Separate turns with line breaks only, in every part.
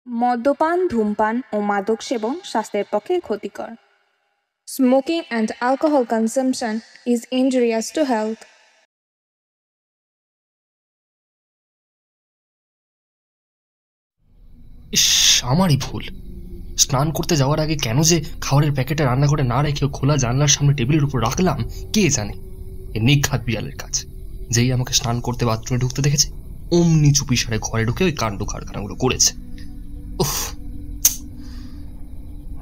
মদ্যপান, ধূমপান ও মাদক সেবন স্বাস্থ্যের পক্ষে ক্ষতিকর। Smoking and alcohol consumption is injurious to health.
ইস, আমারই ভুল। স্নান করতে যাওয়ার আগে কেন যে খাবারের প্যাকেটে রান্নাঘরে না রেখে খোলা জানলার সামনে টেবিলের উপর রাখলাম কে জানে। এ নিঘাত বিড়ালের কাজ। যেই আমাকে স্নান করতে বাথরুমে ঢুকতে দেখেছে অমনি চুপি সারে ঘরে ঢুকে ওই কাণ্ড কারখানাগুলো করেছে। উফ,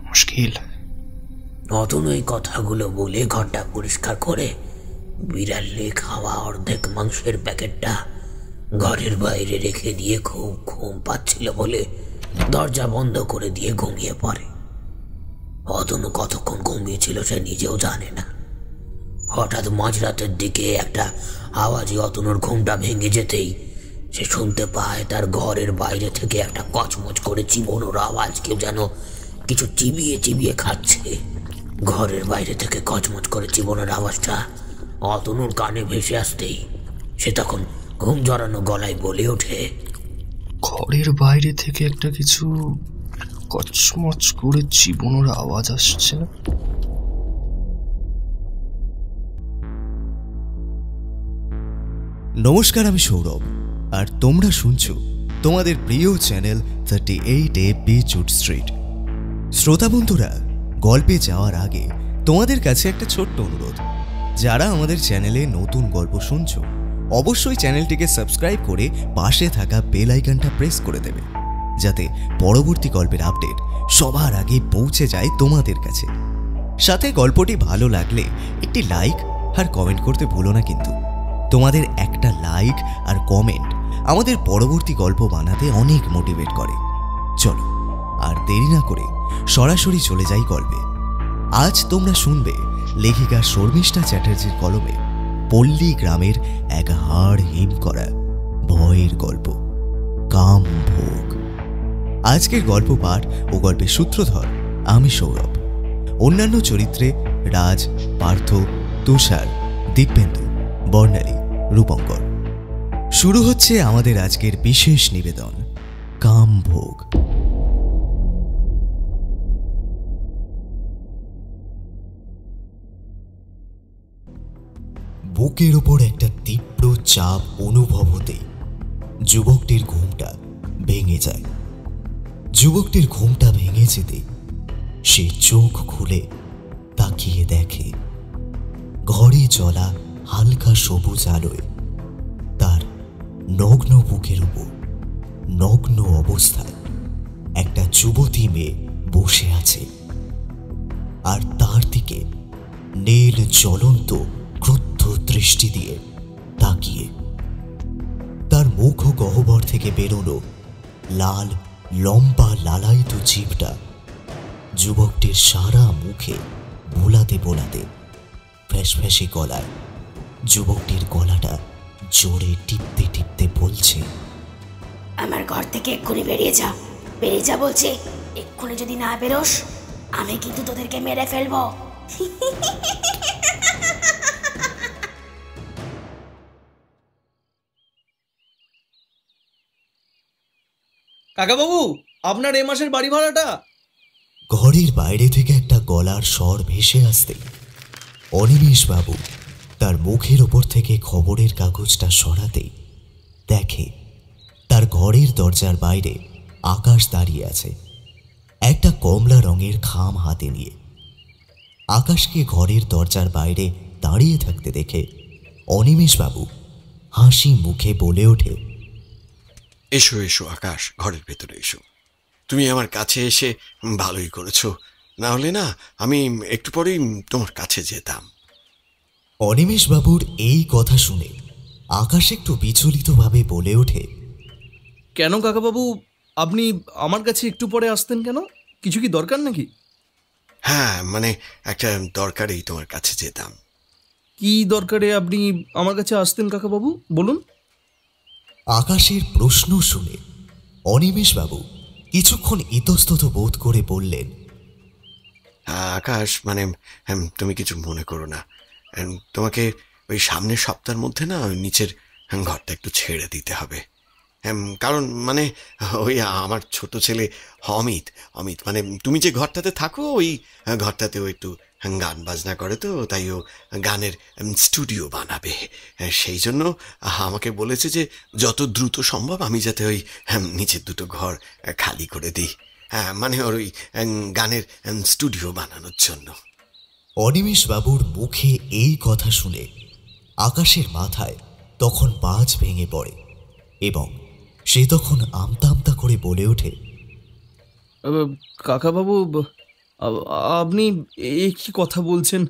মুশকিল।
নতুন ওই কথাগুলো বলে ঘরটা পরিষ্কার করে বিড়ালে খাওয়া অর্ধেক মাংসের প্যাকেটটা ঘরের বাইরে রেখে দিয়ে খুব ঘুম পাচ্ছিল বলে দরজা বন্ধ করে দিয়ে ঘুমিয়ে পড়ে। অতনু কতক্ষণ ঘুমিয়েছিল সে নিজেও জানে না। হঠাৎ মাঝরাতের দিকে একটা আওয়াজে অতনুর ঘুমটা ভেঙে যেতেই সে শুনতে পায় তার ঘরের বাইরে থেকে একটা কচমচ করে চিবোনোর আওয়াজ, কেউ যেন কিছু চিবিয়ে চিবিয়ে খাচ্ছে। ঘরের বাইরে থেকে কচমচ করে চিবোনোর আওয়াজটা অতনুর কানে ভেসে আসতেই সে তখন ঘুম জড়ানো গলায় বলে ওঠে,
ঘরের বাইরে থেকে একটা কিছু কচমচ করে চিবোনোর আওয়াজ আসছে না?
নমস্কার, আমি সৌরভ আর তোমরা শুনছো তোমাদের প্রিয় চ্যানেল 38A বিচউড স্ট্রিট। শ্রোতা বন্ধুরা, গল্পে যাওয়ার আগে তোমাদের কাছে একটা ছোট্ট অনুরোধ। যারা আমাদের চ্যানেলে নতুন গল্প শুনছো অবশ্যই চ্যানেলটিকে সাবস্ক্রাইব করে পাশে থাকা বেল আইকনটা প্রেস করে দেবে, যাতে পরবর্তী গল্পের আপডেট সবার আগে পৌঁছে যায় তোমাদের কাছে। সাথে গল্পটি ভালো লাগলে একটি লাইক আর কমেন্ট করতে ভুলো না কিন্তু। তোমাদের একটা লাইক আর কমেন্ট আমাদের পরবর্তী গল্প বানাতে অনেক মোটিভেট করে। চলো আর দেরি না করে সরাসরি চলে যাই গল্পে। আজ তোমরা শুনবে লেখিকা শর্মিষ্ঠা চ্যাটার্জির কলমে পল্লী গ্রামের এক হাড় হিম করা ভয়ের গল্প, কামভোগ। আজকের গল্প পাঠ ও গল্পের সূত্রধর আমি সৌরভ। অন্যান্য চরিত্রে রাজ, পার্থ, তুষার, দিব্যেন্দু, বর্ণালী, রূপঙ্কর। শুরু হচ্ছে আমাদের আজকের বিশেষ নিবেদন, কামভোগ। বুকের ওপর একটা তীব্র চাপ অনুভব হতেই যুবকটির ঘুমটা ভেঙে যায়। যুবকটির ঘুমটা ভেঙে যেতে সে চোখ খুলে তাকিয়ে দেখে ঘরে জ্বলা হালকা সবুজ আলোয় তার নগ্ন বুকের উপর নগ্ন অবস্থায় একটা যুবতী মেয়ে বসে আছে, আর তার দিকে নীল জ্বলন্ত ক্রুদ্ধ দৃষ্টি দিয়ে তাকিয়ে। তার মুখ ও গহ্বর থেকে বেরোনো লাল লম্বা লালায়িত জিভটা যুবকটির সারা মুখে বোলাতে বোলাতে ফ্যাসফ্যাসে গলায় যুবকটির গলাটা জোরে টিপতে টিপতে বলছে,
আমার ঘর থেকে এক্ষুনি বেরিয়ে যা, বেরিয়ে যা বলছে। এক্ষুনি যদি না বেরোস আমি কিন্তু তোদেরকে মেরে ফেলবো।
কাকাবাবু, আপনার এ মাসের বাড়ি ভাড়াটা।
ঘরের বাইরে থেকে একটা গলার স্বর ভেসে আসতে অনিমেষ বাবু তার মুখের ওপর থেকে খবরের কাগজটা সরাতেই দেখে তার ঘরের দরজার বাইরে আকাশ দাঁড়িয়ে আছে, একটা কমলা রঙের খাম হাতে নিয়ে। আকাশকে ঘরের দরজার বাইরে দাঁড়িয়ে থাকতে দেখে অনিমেষ বাবু হাসি মুখে বলে ওঠে,
এসো এসো আকাশ, ঘরের ভেতরে এসো। তুমি আমার কাছে এসে ভালোই করেছো, না হলে না আমি একটু পরেই তোমার কাছে যেতাম।
অনিমেষ বাবুর এই কথা শুনে আকাশ একটু বিচলিতভাবে বলে ওঠে,
কেন কাকাবাবু, আপনি আমার কাছে একটু পরে আসতেন কেন? কিছু কি দরকার নাকি?
হ্যাঁ, মানে একটা দরকারেই তোমার কাছে যেতাম।
কি দরকারে আপনি আমার কাছে আসতেন কাকাবাবু, বলুন।
আকাশের প্রশ্ন শুনে অনিমেষ বাবু কিছুক্ষণ ইতস্তত বোধ করে বললেন,
আকাশ, মানে তুমি কিছু মনে করো না, তোমাকে ওই সামনের সপ্তাহের মধ্যে না ওই নিচের ঘরটা একটু ছেড়ে দিতে হবে। কারণ মানে ওই আমার ছোট ছেলে অমিত অমিত মানে তুমি যে ঘরটাতে থাকো ওই ঘরটাতেও একটু গান বাজনা করে, তো তাই ও গানের স্টুডিও বানাবে। সেই জন্য আমাকে বলেছে যে যত দ্রুত সম্ভব আমি যাতে ওই নিচের দুটো ঘর খালি করে দিই, মানে ওর ওই গানের স্টুডিও বানানোর জন্য।
অনিমেষ বাবুর মুখে এই কথা শুনে আকাশের মাথায় তখন বাজ ভেঙে পড়ে এবং সে তখন আমতা আমতা করে বলে ওঠে,
কাকাবাবু, আপনি এই কি কথা বলছেন?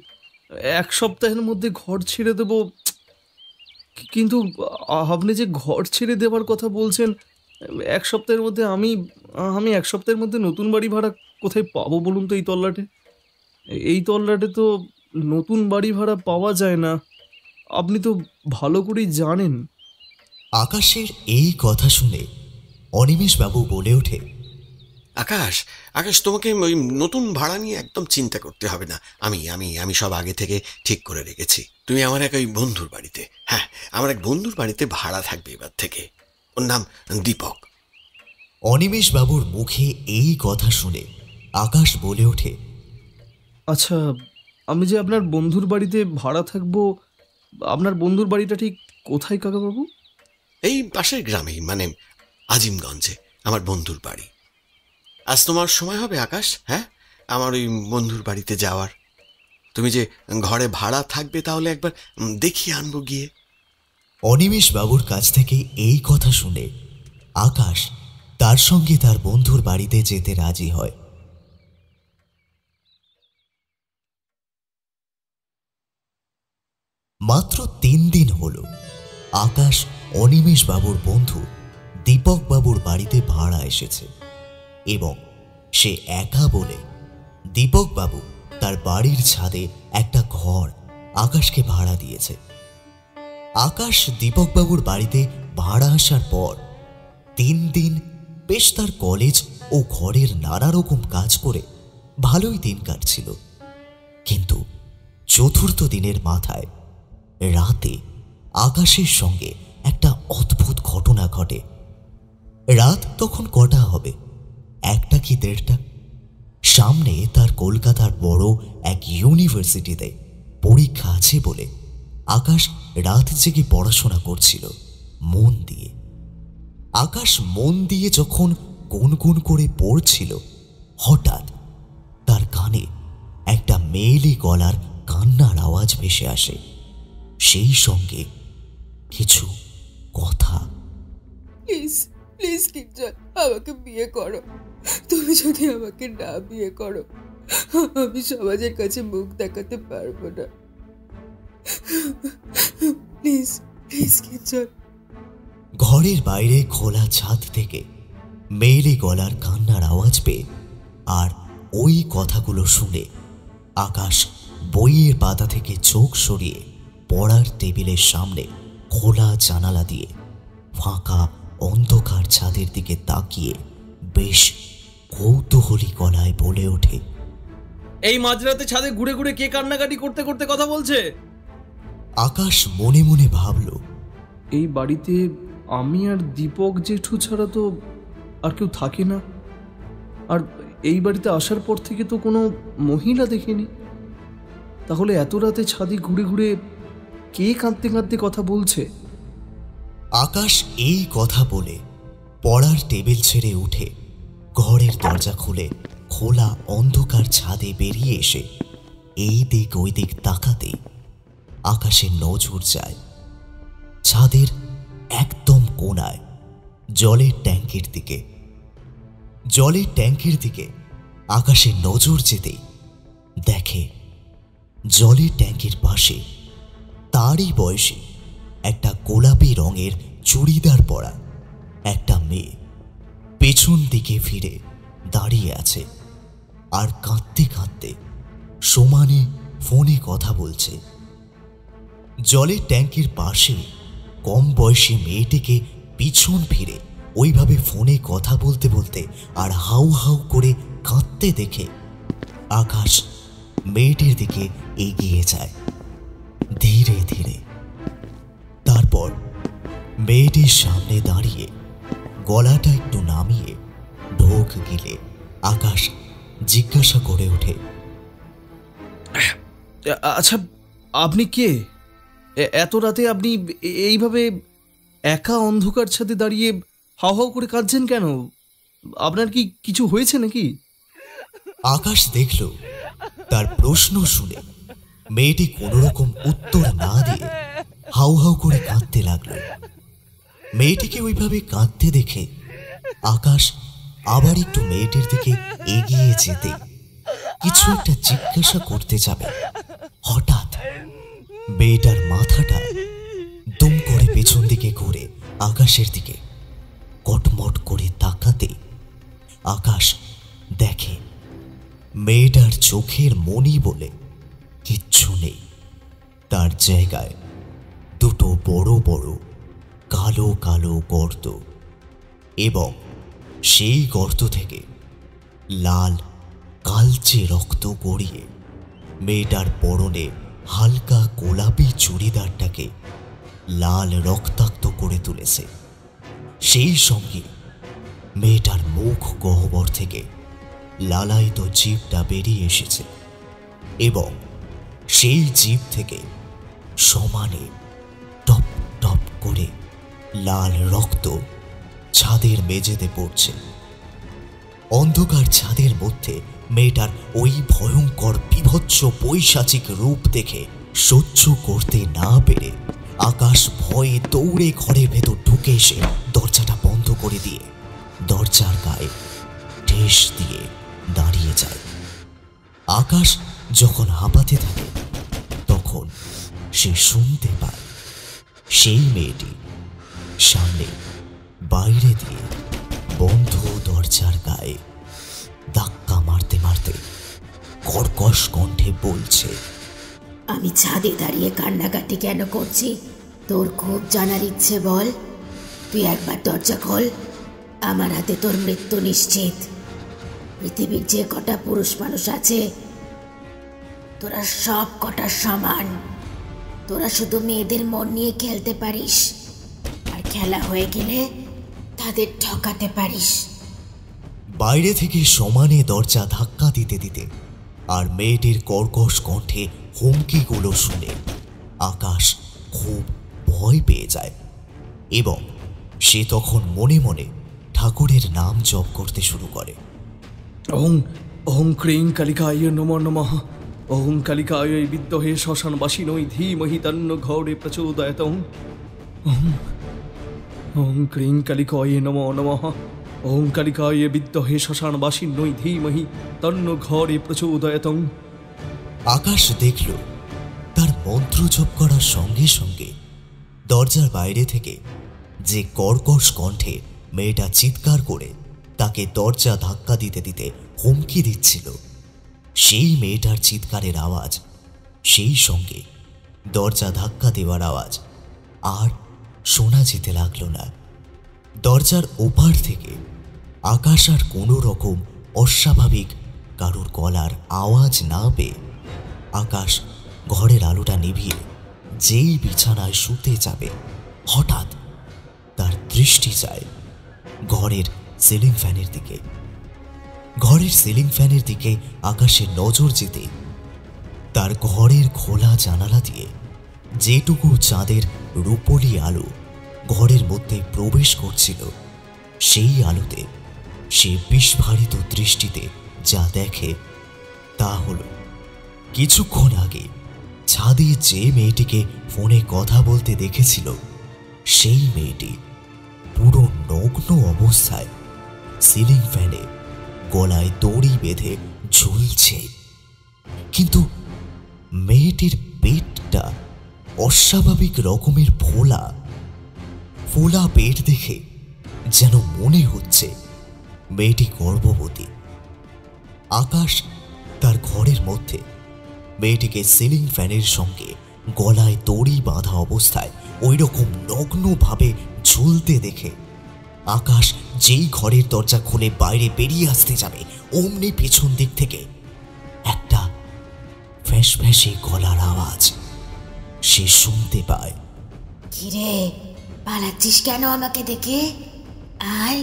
1 সপ্তাহের মধ্যে ঘর ছেড়ে দেব, কিন্তু আপনি যে ঘর ছেড়ে দেওয়ার কথা বলছেন, 1 সপ্তাহের মধ্যে আমি 1 সপ্তাহের মধ্যে নতুন বাড়ি ভাড়া কোথায় পাবো বলুন তো? এই তল্লাটে তো নতুন বাড়ি ভাড়া পাওয়া যায় না, আপনি তো ভালো করেই জানেন।
আকাশের এই কথা শুনে অনিমেষ বাবু বলে ওঠে,
আকাশ আকাশ তোমাকে ওই নতুন ভাড়া নিয়ে একদম চিন্তা করতে হবে না, আমি আমি আমি সব আগে থেকে ঠিক করে রেখেছি। তুমি আমার এক ওই বন্ধুর বাড়িতে, আমার এক বন্ধুর বাড়িতে ভাড়া থাকবে এবার থেকে, ওর নাম দীপক।
অনিমেষ বাবুর মুখে এই কথা শুনে আকাশ বলে ওঠে,
আচ্ছা, আমি যে আপনার বন্ধুর বাড়িতে ভাড়া থাকবো, আপনার বন্ধুর বাড়িটা ঠিক কোথায় কাকাবাবু?
এই পাশের গ্রামেই, মানে আজিমগঞ্জে আমার বন্ধুর বাড়ি। আজ তোমার সময় হবে আকাশ? আমার ওই বন্ধুর বাড়িতে যাওয়ার। তুমি যে ঘরে ভাড়া থাকবে তাহলে একবার দেখিয়ে আনবো গিয়ে।
অনিমেষ বাবুর কাছ থেকে এই কথা শুনে আকাশ তার সঙ্গে তার বন্ধুর বাড়িতে যেতে রাজি হয়। মাত্র 3 দিন হলো আকাশ অনিমেষ বাবুর বন্ধু দীপক বাবুর বাড়িতে ভাড়া এসেছে এবং সে একা বলে দীপক বাবু তার বাড়ির ছাদে একটা ঘর আকাশকে ভাড়া দিয়েছে। আকাশ দীপক বাবুর বাড়িতে ভাড়া আসার পর 3 দিন বেশ তার কলেজ ও ঘরের নানা রকম কাজ করে ভালোই দিন কাটছিল, কিন্তু 4র্থ দিনের মাথায় রাতে আকাশের সঙ্গে একটা অদ্ভুত ঘটনা ঘটে। রাত তখন কটা হবে, 1টা কি 1:30টা। সামনে তার কলকাতার বড় এক ইউনিভার্সিটিতে পরীক্ষা আছে বলে আকাশ রাত জেগে পড়াশোনা করছিল মন দিয়ে। আকাশ মন দিয়ে যখন গুনগুন করে পড়ছিল, হঠাৎ তার কানে একটা মেয়েলি গলার কান্নার আওয়াজ ভেসে আসে, সেই সঙ্গে কিছু কথা।
প্লিজ প্লিজ কিঞ্জন, আমাকে বিয়ে করো। তুমি যদি আমাকে না বিয়ে করো, আমি সমাজের কাছে মুখ দেখাতে পারবো না। প্লিজ প্লিজ কিঞ্জন।
ঘরের বাইরে খোলা ছাদ থেকে মেয়েলি গলার কান্নার আওয়াজ পেয়ে আর ওই কথাগুলো শুনে আকাশ বইয়ের পাতা থেকে চোখ সরিয়ে পড়ার টেবিলের সামনে খোলা জানালা দিয়ে ফাঁকা অন্ধকার ছাদের দিকে তাকিয়ে বেশ কৌতূহলী গলায় বলে ওঠে,
এই মাঝরাতে ছাদে ঘুরে ঘুরে কে কান্নাকাটি করতে করতে কথা বলছে?
আকাশ মনে মনে ভাবল,
এই বাড়িতে আমি আর দীপক জেঠু ছাড়া তো আর কেউ থাকে না, আর এই বাড়িতে আসার পর থেকে তো কোনো মহিলা দেখিনি। তাহলে এত রাতে ছাদে ঘুরে ঘুরে কে কাঁদতে কাঁদতে কথা বলছে?
আকাশ এই কথা বলে পড়ার টেবিল ছেড়ে উঠে ঘরের দরজা খুলে খোলা অন্ধকার ছাদে বেরিয়ে এসে এই দিক ওই দিক তাকাতেই আকাশের নজর যায় ছাদের একদম কোণায় জলের ট্যাঙ্কের দিকে। জলের ট্যাঙ্কের দিকে আকাশের নজর যেতেই দেখে জলের ট্যাঙ্কের পাশে তারই বয়সী একটা গোলাপি রঙের চুড়িদার পরা একটা মেয়ে পেছন দিকে ফিরে দাঁড়িয়ে আছে আর কাঁদতে কাঁদতে সমানে ফোনে কথা বলছে। জলের ট্যাঙ্কের পাশে কম বয়সী মেয়েটিকে পিছন ফিরে ওইভাবে ফোনে কথা বলতে বলতে আর হাউ হাউ করে কাঁদতে দেখে আকাশ মেয়েটির দিকে এগিয়ে যায় ধীরে ধীরে। তারপর মেয়েটির সামনে দাঁড়িয়ে গলাটা একটু নামিয়ে ঢোক গিলে আকাশ জিজ্ঞাসা করে ওঠে,
আচ্ছা, আপনি কে? এত রাতে আপনি এইভাবে একা অন্ধকার ছাদে দাঁড়িয়ে হাও হাও করে কাঁদছেন কেন? আপনার কি কিছু হয়েছে নাকি?
আকাশ দেখল তার প্রশ্ন শুনে মেয়েটি কোনোরকম উত্তর না দিয়ে হাউ হাউ করে কাঁদতে লাগলো। মেয়েটিকে ওইভাবে কাঁদতে দেখে আকাশ আবার একটু মেয়েটির দিকে এগিয়ে যেতে কিছু একটা জিজ্ঞাসা করতে যাবে, হঠাৎ মেয়েটার মাথাটা দুম করে পেছন দিকে ঘুরে আকাশের দিকে কটমট করে তাকাতে আকাশ দেখে মেয়েটার চোখের মনি বলে কিচ্ছু নেই। তার জায়গায় দুটো বড় বড় কালো কালো গর্ত, এবং সেই গর্ত থেকে লাল কালচে রক্ত গড়িয়ে মেয়েটার পরনে হালকা গোলাপি চুড়িদারটাকে লাল রক্তাক্ত করে তুলেছে। সেই সঙ্গে মেয়েটার মুখ গহ্বর থেকে লালায়িত জিভটা বেরিয়ে এসেছে, এবং সেই জিভ থেকে সমানে টপ টপ করে লাল রক্ত ছাদের মেঝেতে পড়ছে। অন্ধকার ছাদের মধ্যে মেয়েটার ওই ভয়ঙ্কর বিভৎস পৈশাচিক রূপ দেখে সহ্য করতে না পেরে আকাশ ভয়ে দৌড়ে ঘরের ভেতর ঢুকে এসে দরজাটা বন্ধ করে দিয়ে দরজার গায়ে ঠেস দিয়ে দাঁড়িয়ে যায়। আকাশ যখন হাঁপাতে থাকে তখন সে শুনতে পায় সেই মেয়েটি সামনে বাইরে দিয়ে বন্ধ দরজার গায়ে ধাক্কা মারতে মারতে কর্কশ কণ্ঠে বলছে,
আমি ছাদে দাঁড়িয়ে কান্নাকাটি কেন করছি? তোর খুব জানার ইচ্ছে বল? তুই একবার দরজা খোল, আমার হাতে তোর মৃত্যু নিশ্চিত। পৃথিবীর যে কটা পুরুষ মানুষ আছে তোরা সব কটা সমান। তোরা শুধু মেয়েদের মন নিয়ে খেলতে পারিস, আর খেলা হয়ে গেলে তাদের ঠকাতে পারিস।
বাইরে থেকে সমানে দরজা ধাক্কা দিতে দিতে আর মেয়েটির কর্কশ কণ্ঠে হুমকিগুলো শুনে আকাশ খুব ভয় পেয়ে যায়, এবং সে তখন মনে মনে ঠাকুরের নাম জপ করতে শুরু করে।
ওং ওং ক্রিং কালিকায় নমঃ নমঃ। ওং কালিকায় বিদ্মহে শ্মশানবাসিনৈ ধীমহি তন্ন ঘরে প্রচোদয়াৎ। ওং ক্রিং কালিকায় নমঃ নমঃ। ওং কালিকায় বিদ্মহে শ্মশানবাসিনৈ ধীমহি তন্ন ঘরে প্রচোদয়াৎ।
আকাশ দেখল তার মন্ত্র জপ করার সঙ্গে সঙ্গে দরজার বাইরে থেকে যে কর্কশ কণ্ঠে মেয়েটা চিৎকার করে তাকে দরজা ধাক্কা দিতে দিতে হুমকি দিচ্ছিল, সেই মেয়েটার চিৎকারের আওয়াজ, সেই সঙ্গে দরজা ধাক্কা দেওয়ার আওয়াজ আর শোনা যেতে লাগল না। দরজার ওপার থেকে আকাশ আর কোনো রকম অস্বাভাবিক কারোর গলার আওয়াজ না পেয়ে আকাশ ঘরের আলোটা নিভিয়ে যেই বিছানায় শুতে যাবে, হঠাৎ তার দৃষ্টি যায় ঘরের সিলিং ফ্যানের দিকে। ঘরের সিলিং ফ্যানের দিকে আকাশের নজর যেতে তার ঘরের খোলা জানালা দিয়ে যেটুকু চাঁদের রূপলি আলো ঘরের মধ্যে প্রবেশ করছিল, সেই আলোতে সে বিস্ফারিত দৃষ্টিতে যা দেখে তা হল কিছুক্ষণ আগে ছাদে যে মেয়েটিকে ফোনে কথা বলতে দেখেছিল সেই মেয়েটি পুরো নগ্ন অবস্থায় সিলিং ফ্যানে গলায় দড়ি বেঁধে ঝুলছে, কিন্তু মেয়েটির পেটটা অস্বাভাবিক রকমের ফোলা। ফোলা পেট দেখে যেন মনে হচ্ছে মেয়েটি গর্ভবতী। আকাশ তার ঘরের মধ্যে মেয়েটিকে সিলিং ফ্যানের সঙ্গে গলায় দড়ি বাঁধা অবস্থায় ওই রকম নগ্নভাবে ঝুলতে দেখে আকাশ যেই ঘরের দরজা খুলে বাইরে বেরিয়ে আসতে যাবে, অমনি পেছন দিক থেকে একটা ফ্যাঁস ফ্যাঁসে গলার আওয়াজ সে শুনতে পায়।
কিরে, পালাচ্ছিস কেন আমাকে দেখে? আয়,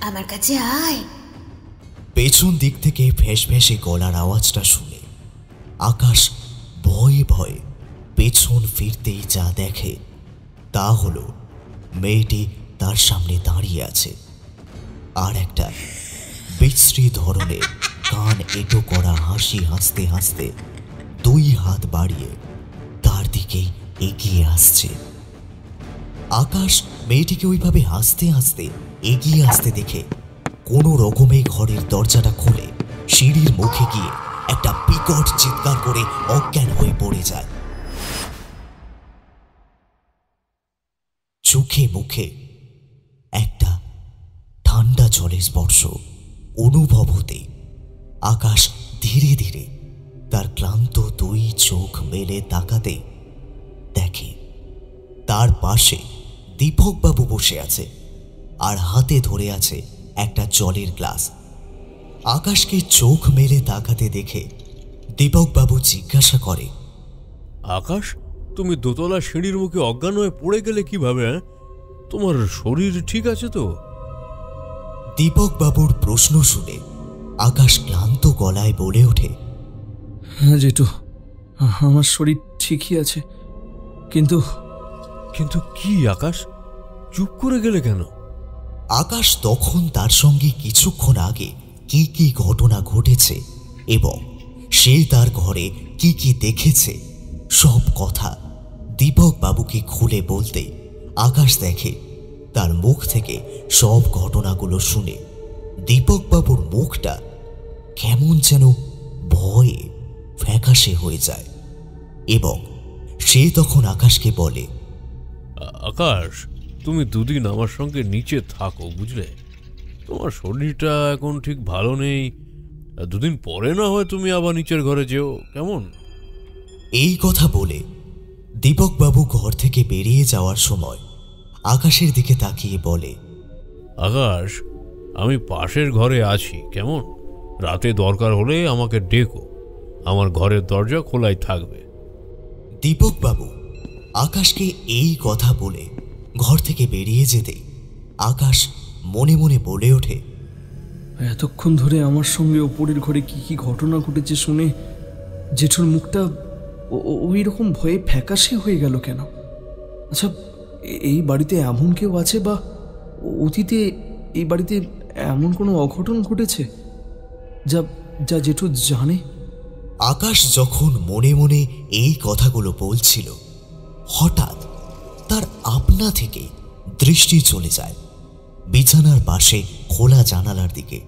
আমার কাছে আয়।
পেছন দিক থেকে ফ্যাঁস ফ্যাঁসে গলার আওয়াজটা শুনে আকাশ ভয়ে ভয়ে পেছন ফিরতেই যা দেখে তা হলো মেয়েটি তার সামনে দাঁড়িয়ে আছে, আর একটা বিশ্রী ধরনের কান এঁটো করা হাসি হাসতে হাসতে 2 হাত বাড়িয়ে তার দিকেই এগিয়ে আসছে। আকাশ মেয়েটিকে ওইভাবে হাসতে হাসতে এগিয়ে আসতে দেখে কোনো রকমে ঘরের দরজাটা খুলে সিঁড়ির মুখে গিয়ে একটা বিকট চিৎকার করে অজ্ঞান হয়ে পড়ে যায়। চোখে মুখে একটা ঠান্ডা জলের স্পর্শ অনুভব হতে আকাশ ধীরে ধীরে তার ক্লান্ত 2 চোখ মেলে তাকাতে দেখে তার পাশে দীপকবাবু বসে আছে আর হাতে ধরে আছে একটা জলের গ্লাস। আকাশকে চোখ মেলে তাকাতে দেখে দীপকবাবু জিজ্ঞাসা করে,
আকাশ, তুমি দোতলা সিঁড়ির মুখে অজ্ঞান হয়ে পড়ে গেলে কিভাবে? তোমার শরীর ঠিক আছে তো?
দীপকবাবুর প্রশ্ন শুনে আকাশ ক্লান্ত গলায় বলে ওঠে,
হ্যাঁ জেঠু, আমার শরীর ঠিকই আছে, কিন্তু
কিন্তু কি আকাশ, চুপ করে গেলে কেন?
আকাশ তখন তার সঙ্গে কিছুক্ষণ আগে কি কি ঘটনা ঘটেছে এবং সে তার ঘরে কি কি দেখেছে সব কথা দীপকবাবুকে খুলে বলতে আকাশ দেখে তার মুখ থেকে সব ঘটনাগুলো শুনে দীপকবাবুর মুখটা কেমন যেন ভয়ে ফ্যাকাশে হয়ে যায় এবং সে তখন আকাশকে বলে,
আকাশ, তুমি 2 দিন আমার সঙ্গে নিচে থাকো, বুঝলে? তোমার শরীরটা এখন ঠিক ভালো নেই, 2 দিন পরে না হয় তুমি আবার নিচের ঘরে যেও, কেমন?
এই কথা বলে দীপকবাবু ঘর থেকে বেরিয়ে যাওয়ার সময় আকাশের দিকে তাকিয়ে বলে,
আকাশ, আমি পাশের ঘরে আছি, কেমন? রাতে দরকার হলে আমাকে ডেকো, আমার ঘরের দরজা খোলাই থাকবে।
দীপকবাবু আকাশকে এই কথা বলে ঘর থেকে বেরিয়ে যেতে আকাশ মনে মনে বলে ওঠে,
এতক্ষণ ধরে আমার সঙ্গে ওপরের ঘরে কি কি ঘটনা ঘটেছে শুনে জেঠুর মুখটা ওই রকম ভয়ে ফ্যাকাশে হয়ে গেল কেন? আচ্ছা, এই বাড়িতে এমন কেউ আছে বা অতীতে এই বাড়িতে এমন কোনো অঘটন ঘটেছে যা যা জেঠু জানে?
আকাশ যখন মনে মনে এই কথাগুলো বলছিল হঠাৎ তার আপনা থেকে দৃষ্টি চলে যায় বিছানার পাশে খোলা জানালার দিকে।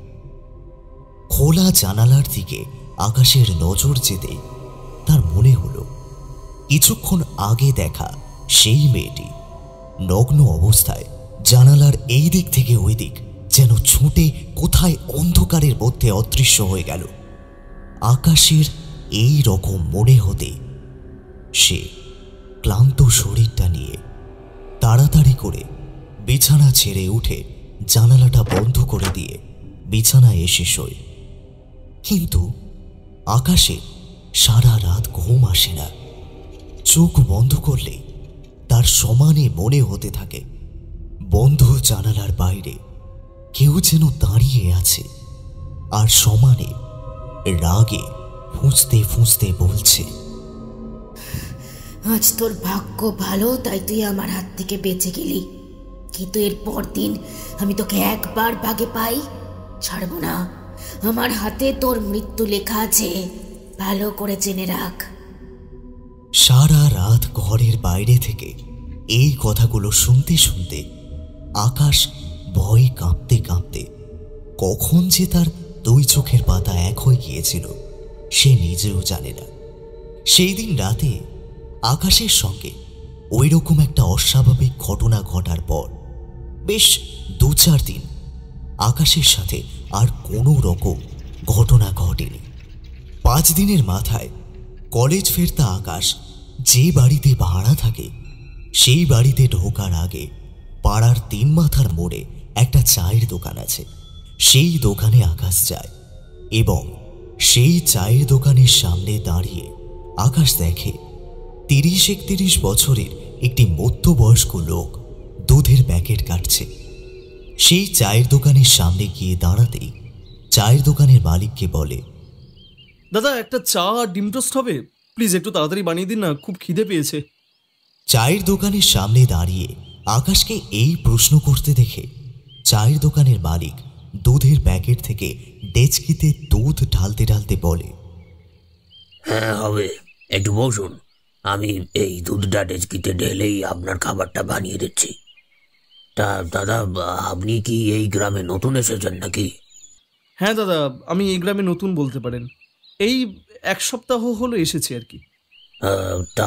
খোলা জানালার দিকে আকাশের নজর যেতে তার মনে হলো কিছুক্ষণ আগে দেখা সেই মেয়েটি নগ্ন অবস্থায় জানালার এই দিক থেকে ওই দিক যেন ছুটে কোথায় অন্ধকারের মধ্যে অদৃশ্য হয়ে গেল। আকাশের এই রকম মনে হতে সে ক্লান্ত শরীরটা নিয়ে তাড়াতাড়ি করে বিছানা ছেড়ে উঠে জানালাটা বন্ধ করে দিয়ে বিছানায় এসে শোয়। কিন্তু আকাশে সারা রাত ঘুম আসে না। চোখ বন্ধ করলে তার সমানে মনে হতে থাকে বন্ধ জানালার বাইরে কেউ যেন দাঁড়িয়ে আছে আর সমানে রাগে ফুঁসতে ফুঁসতে বলছে,
আজ তোর ভাগ্য ভালো, তাই তুই আমার হাত থেকে বেঁচে গেলি, কিন্তু এর পর দিন আমি তোকে একবার ভাগে পাই, ছাড়বো না। আমার হাতে তোর মৃত্যু লেখা আছে, ভালো করে জেনে রাখ।
সারা রাত ঘরের বাইরে থেকে এই কথাগুলো শুনতে শুনতে আকাশ ভয়ে কাঁপতে কাঁপতে কখন যে তার 2 চোখের পাতা এক হয়ে গিয়েছিল সে নিজেও জানে না। সেই দিন রাতে আকাশের সঙ্গে ওই রকম একটা অস্বাভাবিক ঘটনা ঘটার পর বেশ 2-4 দিন আকাশের সাথে আর কোনো রকম ঘটনা ঘটেনি। 5 দিনের মাথায় কলেজ ফেরতা আকাশ যে বাড়িতে ভাড়া থাকে সেই বাড়িতে ঢোকার আগে পাড়ার 3 মাথার মোড়ে একটা চায়ের দোকান আছে। সেই দোকানে আকাশ যায় এবং সেই চায়ের দোকানের সামনে দাঁড়িয়ে আকাশ দেখে 30-31 বছরের একটি মধ্যবয়স্ক লোক দুধের প্যাকেট কাটছে। সেই চায়ের দোকানের সামনে গিয়ে দাঁড়াতেই চায়ের দোকানের মালিককে বলে,
দাদা একটা চা আর ডিম টোস্ট হবে, প্লিজ একটু তাড়াতাড়ি বানিয়ে দিন না, খুব খিদে পেয়েছে।
চায়ের দোকানের সামনে দাঁড়িয়ে আকাশকে এই প্রশ্ন করতে দেখে চায়ের দোকানের মালিক দুধের প্যাকেট থেকে ডেচকিতে দুধ ঢালতে ঢালতে বলে,
হ্যাঁ হবে, একটু বসুন, আমি এই দুধটা ডেচকিতে ঢেলেই আপনার খাবারটা বানিয়ে দিচ্ছি। তা দাদা, আপনি কি এই গ্রামে নতুন এসেছেন নাকি?
হ্যাঁ দাদা, আমি এই গ্রামে নতুন বলতে পারেন, এই 1 সপ্তাহ হলো এসেছি আর কি।
তা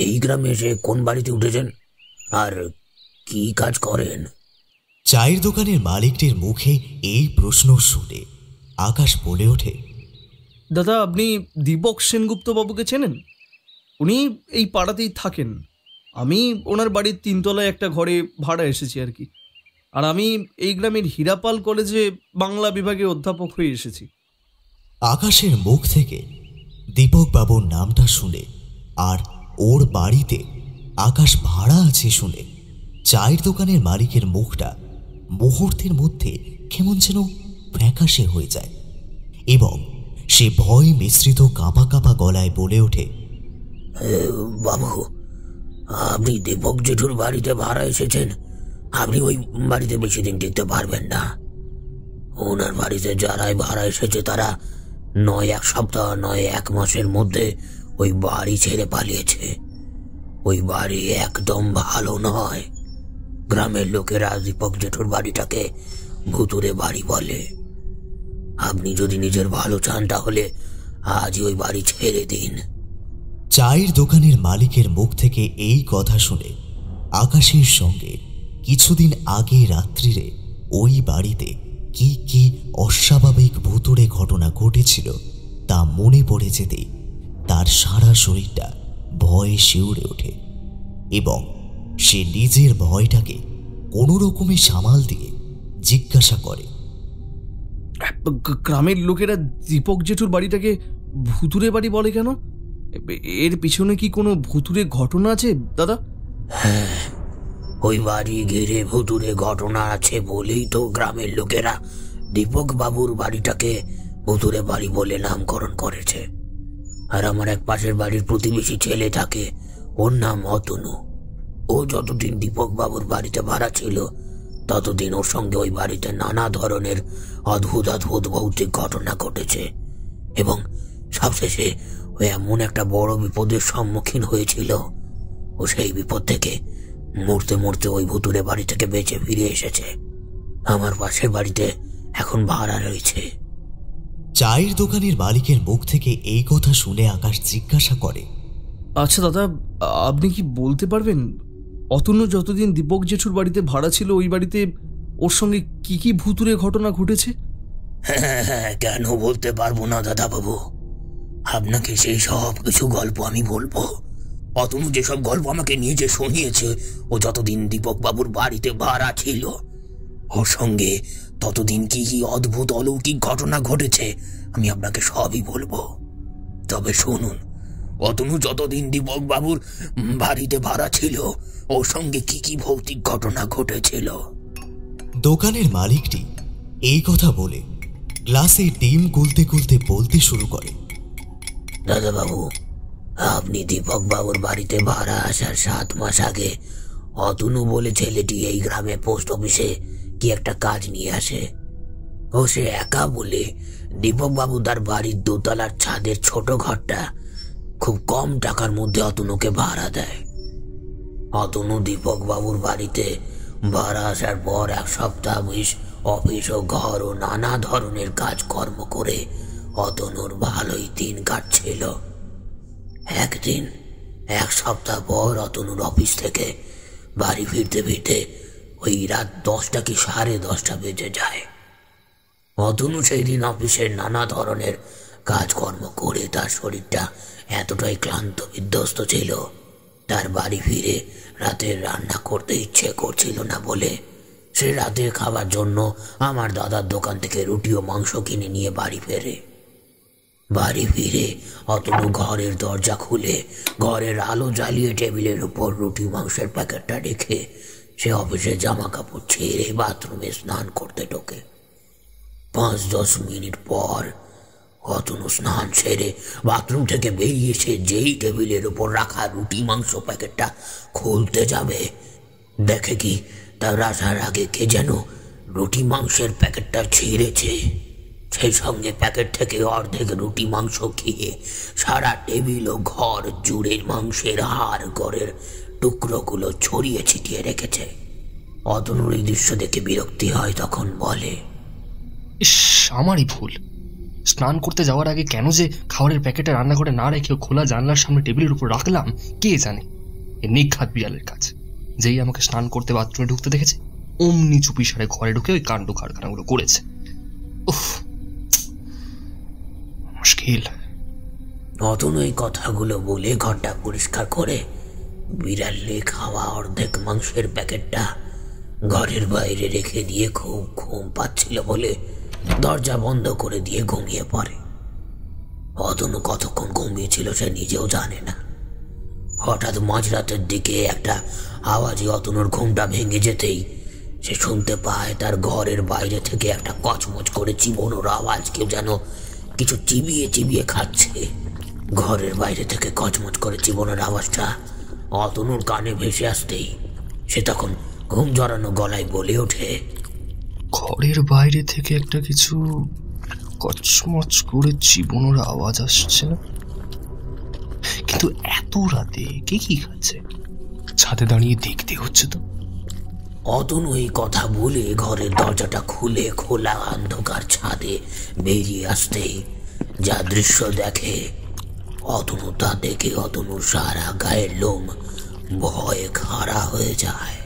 এই গ্রামে এসে কোন বাড়িতে উঠেছেন আর কি কাজ করেন?
চায়ের দোকানের মালিকটির মুখে এই প্রশ্ন শুনে আকাশ বলে ওঠে,
দাদা আপনি দীপক সেনগুপ্ত বাবুকে চেনেন? উনি এই পাড়াতেই থাকেন। আমি ওনার বাড়ির 3 তলায় একটা ঘরে ভাড়া এসেছি আর কি। আর আমি এই গ্রামের হীরাপাল কলেজে বাংলা বিভাগে অধ্যাপক হয়ে এসেছি।
আকাশের মুখ থেকে দীপক বাবুর নামটা শুনে আর ওর বাড়িতে আকাশ ভাড়া আছে শুনে চায়ের দোকানের মালিকের মুখটা মুহূর্তের মধ্যে কেমন যেন ফ্যাকাশে হয়ে যায় এবং সে ভয় মিশ্রিত কাঁপা কাঁপা গলায় বলে ওঠে,
বাবু, আপনি দীপক জেঠুর বাড়িতে ভাড়া এসেছেন, আপনি ওই বাড়িতে বেশি দিন টিকতে পারবেন না। ওনার বাড়িতে যারাই ভাড়া এসেছে তারা নয় 1 সপ্তাহ নয় 1 মাসের মধ্যে ওই বাড়ি ছেড়ে পালিয়েছে। ওই বাড়ি একদম ভালো নয়। গ্রামের লোকেরা দীপক জেঠুর বাড়িটাকে ভুতুরে বাড়ি বলে। আপনি যদি নিজের ভালো চান তাহলে আজই ওই বাড়ি ছেড়ে দিন।
চায়ের দোকানের মালিকের মুখ থেকে এই কথা শুনে আকাশের সঙ্গে কিছুদিন আগে রাত্রিরে ওই বাড়িতে কি কি অস্বাভাবিক ভুতুড়ে ঘটনা ঘটেছিল তা মনে পড়ে যেতেই তার সারা শরীরটা ভয়ে শিউরে ওঠে এবং সে নিজের ভয়টাকে কোনো রকমে সামাল দিয়ে জিজ্ঞাসা করে,
গ্রামের লোকেরা দীপক জেঠুর বাড়িটাকে ভুতুরে বাড়ি বলে কেন? এর পিছনে কি কোনো ভুতুরে ঘটনা আছে দাদা?
হ্যাঁ, ওই বাড়ি ঘিরে ভুতুরে ঘটনা আছে বলেই তো গ্রামের লোকেরা দীপক বাবুর বাড়িটাকে ভুতুরে বাড়ি বলে নামকরণ করেছে। আর আমার এক পাশের বাড়ির প্রতিবেশী ছেলে থাকে, ওর নাম অতনু। ও যতদিন দীপক বাবুর বাড়িতে ভাড়া ছিল ততদিন ওর সঙ্গে ওই বাড়িতে নানা ধরনের অদ্ভুত অদ্ভুত ভৌতিক ঘটনা ঘটেছে এবং সবশেষে ও এমন একটা বড় বিপদের সম্মুখীন হয়েছিল, ও সেই বিপদ থেকে মরতে মরতে ওই ভুতুরে বাড়ি থেকে বেঁচে ফিরে এসেছে। আমার পাশের বাড়িতে এখন ভাড়া রয়েছে।
চায়ের দোকানের মালিকের মুখ থেকে এই কথা শুনে আকাশ জিজ্ঞাসা করে,
আচ্ছা দাদা, আপনি কি বলতে পারবেন অতনু যতদিন দীপক জেঠুর বাড়িতে ভাড়া ছিল ওই বাড়িতে ওর সঙ্গে কি কি ভুতুরে ঘটনা ঘটেছে?
হ্যাঁ, কেন বলতে পারবো না দাদা বাবু, আপনাকে সেই সব কিছু গল্প আমি বলবো। অতনু যেসব গল্প আমাকে নিজে শুনিয়েছে ও যতদিন দীপক বাবুর বাড়িতে ভাড়া ছিল, ওর সঙ্গে ততদিন কি কি অদ্ভুত অলৌকিক ঘটনা ঘটেছে আমি আপনাকে সবই বলবো। তবে শুনুন, অতনু যতদিন দীপক বাবুর বাড়িতে ভাড়া ছিল ওর সঙ্গে কি কি ভৌতিক ঘটনা ঘটেছিল।
দোকানের মালিকটি এই কথা বলে গ্লাসে ডিম গুলতে গুলতে বলতে শুরু করে,
দাদা বাবু, আপনি দীপক বাবুর বাড়িতে ভাড়া আসার 7 মাস আগে অতনু বলে ছেলেটি এই গ্রামে পোস্ট অফিসে কি একটা কাজ নিয়ে আসে। ও সে একা বলে দীপক বাবু তার বাড়ির 2 তলার ছাদের ছোট ঘরটা খুব কম টাকার মধ্যে অতনুকে ভাড়া দেয়। অতনু দীপক বাবুর বাড়িতে ভাড়া আসার পর 1 সপ্তাহ অফিস ও ঘর ও নানা ধরনের কাজকর্ম করে অতনুর ভালোই দিন কাটছিল। একদিন 1 সপ্তাহ পর অতনুর অফিস থেকে বাড়ি ফিরতে ফিরতে ওই রাত 10টা কি 10:30 বেজে যায়। অতনু সেই দিন অফিসের নানা ধরনের কাজকর্ম করে তার শরীরটা এতটাই ক্লান্ত বিধ্বস্ত ছিল, তার বাড়ি ফিরে রাতের রান্না করতে ইচ্ছে করছিল না বলে সে রাতের খাবার জন্য আমার দাদার দোকান থেকে রুটি ও মাংস কিনে নিয়ে বাড়ি ফেরে। বাড়ি ফিরে অতনু ঘরের দরজা খুলে ঘরের আলো জ্বালিয়ে টেবিলের উপর রুটি মাংসের প্যাকেটটা রেখে সে অফিসে জামা কাপড় ছেড়ে বাথরুমে স্নান করতে ঢোকে। 5-10 মিনিট পর অতনু স্নান সেরে বাথরুম থেকে বেরিয়ে এসে যেই টেবিলের উপর রাখা রুটি মাংস প্যাকেটটা খুলতে যাবে, দেখে কি তার আসার আগে কে যেন রুটি মাংসের প্যাকেটটা ছিঁড়েছে। সেই সঙ্গে প্যাকেট থেকে অর্ধেক রুটি মাংস খেয়ে সারা টেবিল ও ঘর জুড়ে মাংসের হাড় গড়ের টুকরোগুলো ছড়িয়ে ছিটিয়ে রেখেছে। অতনুর এই দৃশ্য দেখে বিরক্তি হয়, তখন বলে,
ইস, আমারই ভুল। স্নান করতে যাওয়ার আগে কেন যে খাবারের প্যাকেটে রান্নাঘরে না রেখে খোলা জানলার সামনে টেবিলের উপর রাখলাম কে জানে। এ নিঘাত বিড়ালের কাজ। যেই আমাকে স্নান করতে বাথরুমে ঢুকতে দেখেছে, অমনি চুপি সারে ঘরে ঢুকে ওই কাণ্ড কারখানাগুলো করেছে। উফ, মুশকিল।
অতনু এই কথাগুলো বলে ঘরটা পরিষ্কার করে বিড়ালে খাওয়া অর্ধেক মাংসের প্যাকেটটা ঘরের বাইরে রেখে দিয়ে খুব ঘুম পাচ্ছিল বলে দরজা বন্ধ করে দিয়ে ঘুমিয়ে পড়ে। অতনু কতক্ষণ ঘুমিয়েছিল সে নিজেও জানে না। হঠাৎ মাঝরাতের দিকে একটা আওয়াজে অতনুর ঘুমটা ভেঙে যেতেই সে শুনতে পায় তার ঘরের বাইরে থেকে একটা কচমচ করে চিবোনোর আওয়াজ, কেউ যেন কিছু চিবিয়ে চিবিয়ে খাচ্ছে। ঘরের বাইরে থেকে কচমচ করে চিবোনোর আওয়াজটা অতনুর কানে ভেসে আসতেই সে তখন ঘুম জড়ানো গলায় বলে ওঠে,
ঘরের বাইরে থেকে একটা কিছু কচমচ করে চিবোনোর আওয়াজ আসছে না, কিন্তু এত রাতে কে কি খাচ্ছে? ছাদে দাঁড়িয়ে দেখতে হচ্ছে তো।
অতনু এই কথা বলে ঘরের দরজাটা খুলে খোলা অন্ধকার ছাদে বেরিয়ে আসতেই যা দৃশ্য দেখে অতনু, তা দেখে অতনুর সারা গায়ের লোম ভয়ে খাড়া হয়ে যায়।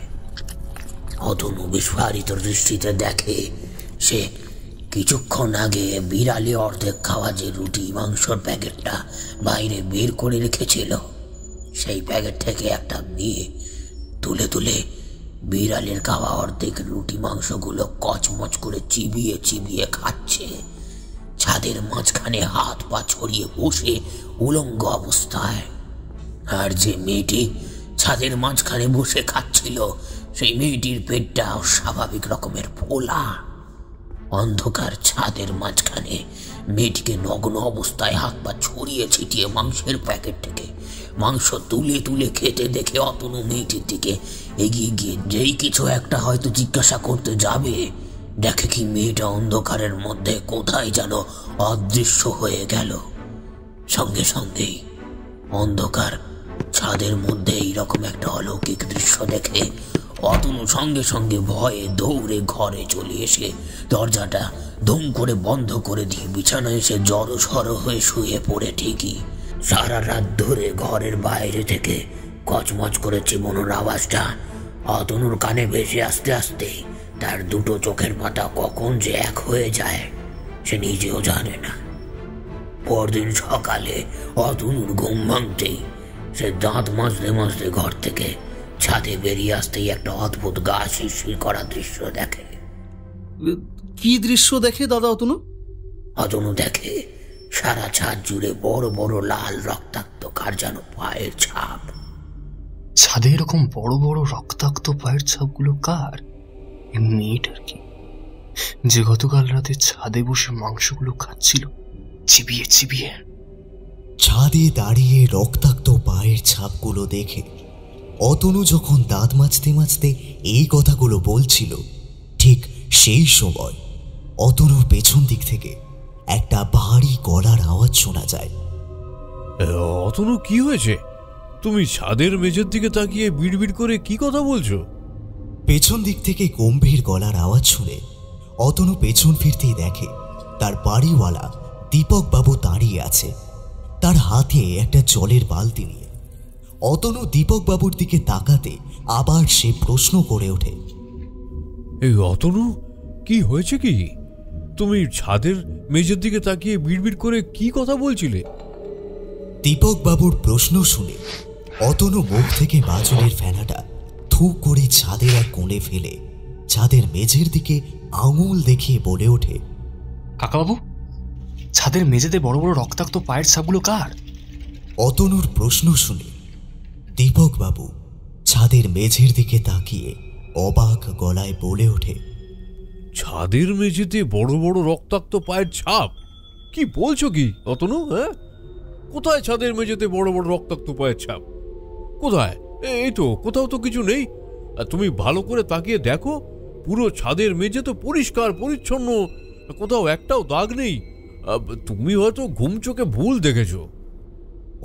অতনু বিস্ফারিত দৃষ্টিতে দেখে সে কিছুক্ষণ আগে বিড়ালে অর্ধেক খাওয়া যে রুটি মাংসর প্যাকেটটা বাইরে বের করে রেখেছিল, সেই প্যাকেট থেকে একটা মেয়ে তুলে তুলে বিড়ালের খাওয়া অর্ধেক রুটি মাংসগুলো কচমচ করে চিবিয়ে চিবিয়ে খাচ্ছে। ছাদের মাঝখানে হাত পা ছড়িয়ে বসে উলঙ্গ অবস্থায়। আর যে মেয়েটি ছাদের মাঝখানে বসে খাচ্ছিল সেই মেয়েটির পেটটা অস্বাভাবিক রকমের ফোলা। অন্ধকার ছাদের মাঝখানে মেয়েটিকে নগ্ন অবস্থায় হাত পা ছড়িয়ে ছিটিয়ে মাংসের প্যাকেট থেকে মাংস তুলে তুলে খেতে দেখে অতনু মেয়েটির দিকে এগিয়ে গিয়ে যেই কিছু একটা হয়তো জিজ্ঞাসা করতে যাবে, দেখে কি মেয়েটা অন্ধকারের মধ্যে কোথায় যেন অদৃশ্য হয়ে গেল। সঙ্গে সঙ্গেই অন্ধকার ছাদের মধ্যে এইরকম একটা অলৌকিক দৃশ্য দেখে অতনু সঙ্গে সঙ্গে ভয়ে দৌড়ে ঘরে চলে এসে দরজাটা ধুম করে বন্ধ করে দিয়ে বিছানায় এসে জড়সড় হয়ে শুয়ে পড়ে। ঠিকই সারা রাত ধরে ঘরের বাইরে থেকে কচমচ করে চিবোনোর আওয়াজটা অতনুর কানে ভেসে আসতে আসতে তার দুটো চোখের পাতা কখন যে এক হয়ে যায় সে নিজেও জানে না। পরদিন সকালে অতনুর ঘুম ভাঙতেই সে দাঁত মাজতে মাজতে ঘর থেকে ছাদে বেরিয়ে আসতেই একটা অদ্ভুত গা শিরশির করা দৃশ্য দেখে।
কি দৃশ্য দেখে দাদা অতনু?
অতনু দেখে সারা ছাদ জুড়ে বড় বড় লাল রক্তাক্ত কার যেন পায়ের ছাপ।
ছাদে এরকম বড় বড় রক্তাক্ত পায়ের ছাপগুলো কার? মেয়েটার কি, যে গতকাল রাতে ছাদে বসে মাংসগুলো খাচ্ছিল চিবিয়ে চিবিয়ে?
ছাদে দাঁড়িয়ে রক্তাক্ত পায়ের ছাপগুলো দেখে অতনু যখন দাঁত মাজতে মাজতে এই কথাগুলো বলছিল, ঠিক সেই সময় অতনুর পেছন দিক থেকে একটা ভারী গলার আওয়াজ শোনা যায়।
অতনু, কি হয়েছে? তুমি ছাদের মেঝের দিকে তাকিয়ে বিড়বিড় করে কি কথা বলছো?
পেছন দিক থেকে গম্ভীর গলার আওয়াজ শুনে অতনু পেছন ফিরতেই দেখে তার বাড়িওয়ালা দীপক বাবু দাঁড়িয়ে আছে, তার হাতে একটা জলের বালতি নিয়ে। অতনু দীপক বাবুর দিকে তাকাতে আবার সে প্রশ্ন করে ওঠে,
এই অতনু, কি হয়েছে কি? তুমি ছাদের মেঝের দিকে তাকিয়ে বিড়বিড় করে কি কথা বলছিলে?
দীপক বাবুর প্রশ্ন শুনে অতনু মুখ থেকে বাজনের ফেনাটা থু করে ছাদের এক কোণে ফেলে ছাদের মেঝের দিকে আঙুল দেখিয়ে বলে ওঠে,
কাকাবাবু, ছাদের মেঝেতে বড় বড় রক্তাক্ত পায়ের ছাপগুলো কার?
অতনুর প্রশ্ন শুনে দীপক বাবু ছাদের মেঝের দিকে তাকিয়ে অবাক গলায় বলে ওঠে,
ছাদের মেঝেতে বড় বড় রক্তাক্ত পায়ের ছাপ? কি বলছো কি অতনু? হ্যাঁ, কোথায় ছাদের মেঝেতে বড় বড় রক্তাক্ত পায়ের ছাপ? কোথায়? এই তো, কোথাও তো কিছু নেই। তুমি ভালো করে তাকিয়ে দেখো, পুরো ছাদের মেঝে তো পরিষ্কার পরিচ্ছন্ন, কোথাও একটাও দাগ নেই। তুমি হয়তো ঘুম চোখে ভুল দেখেছো।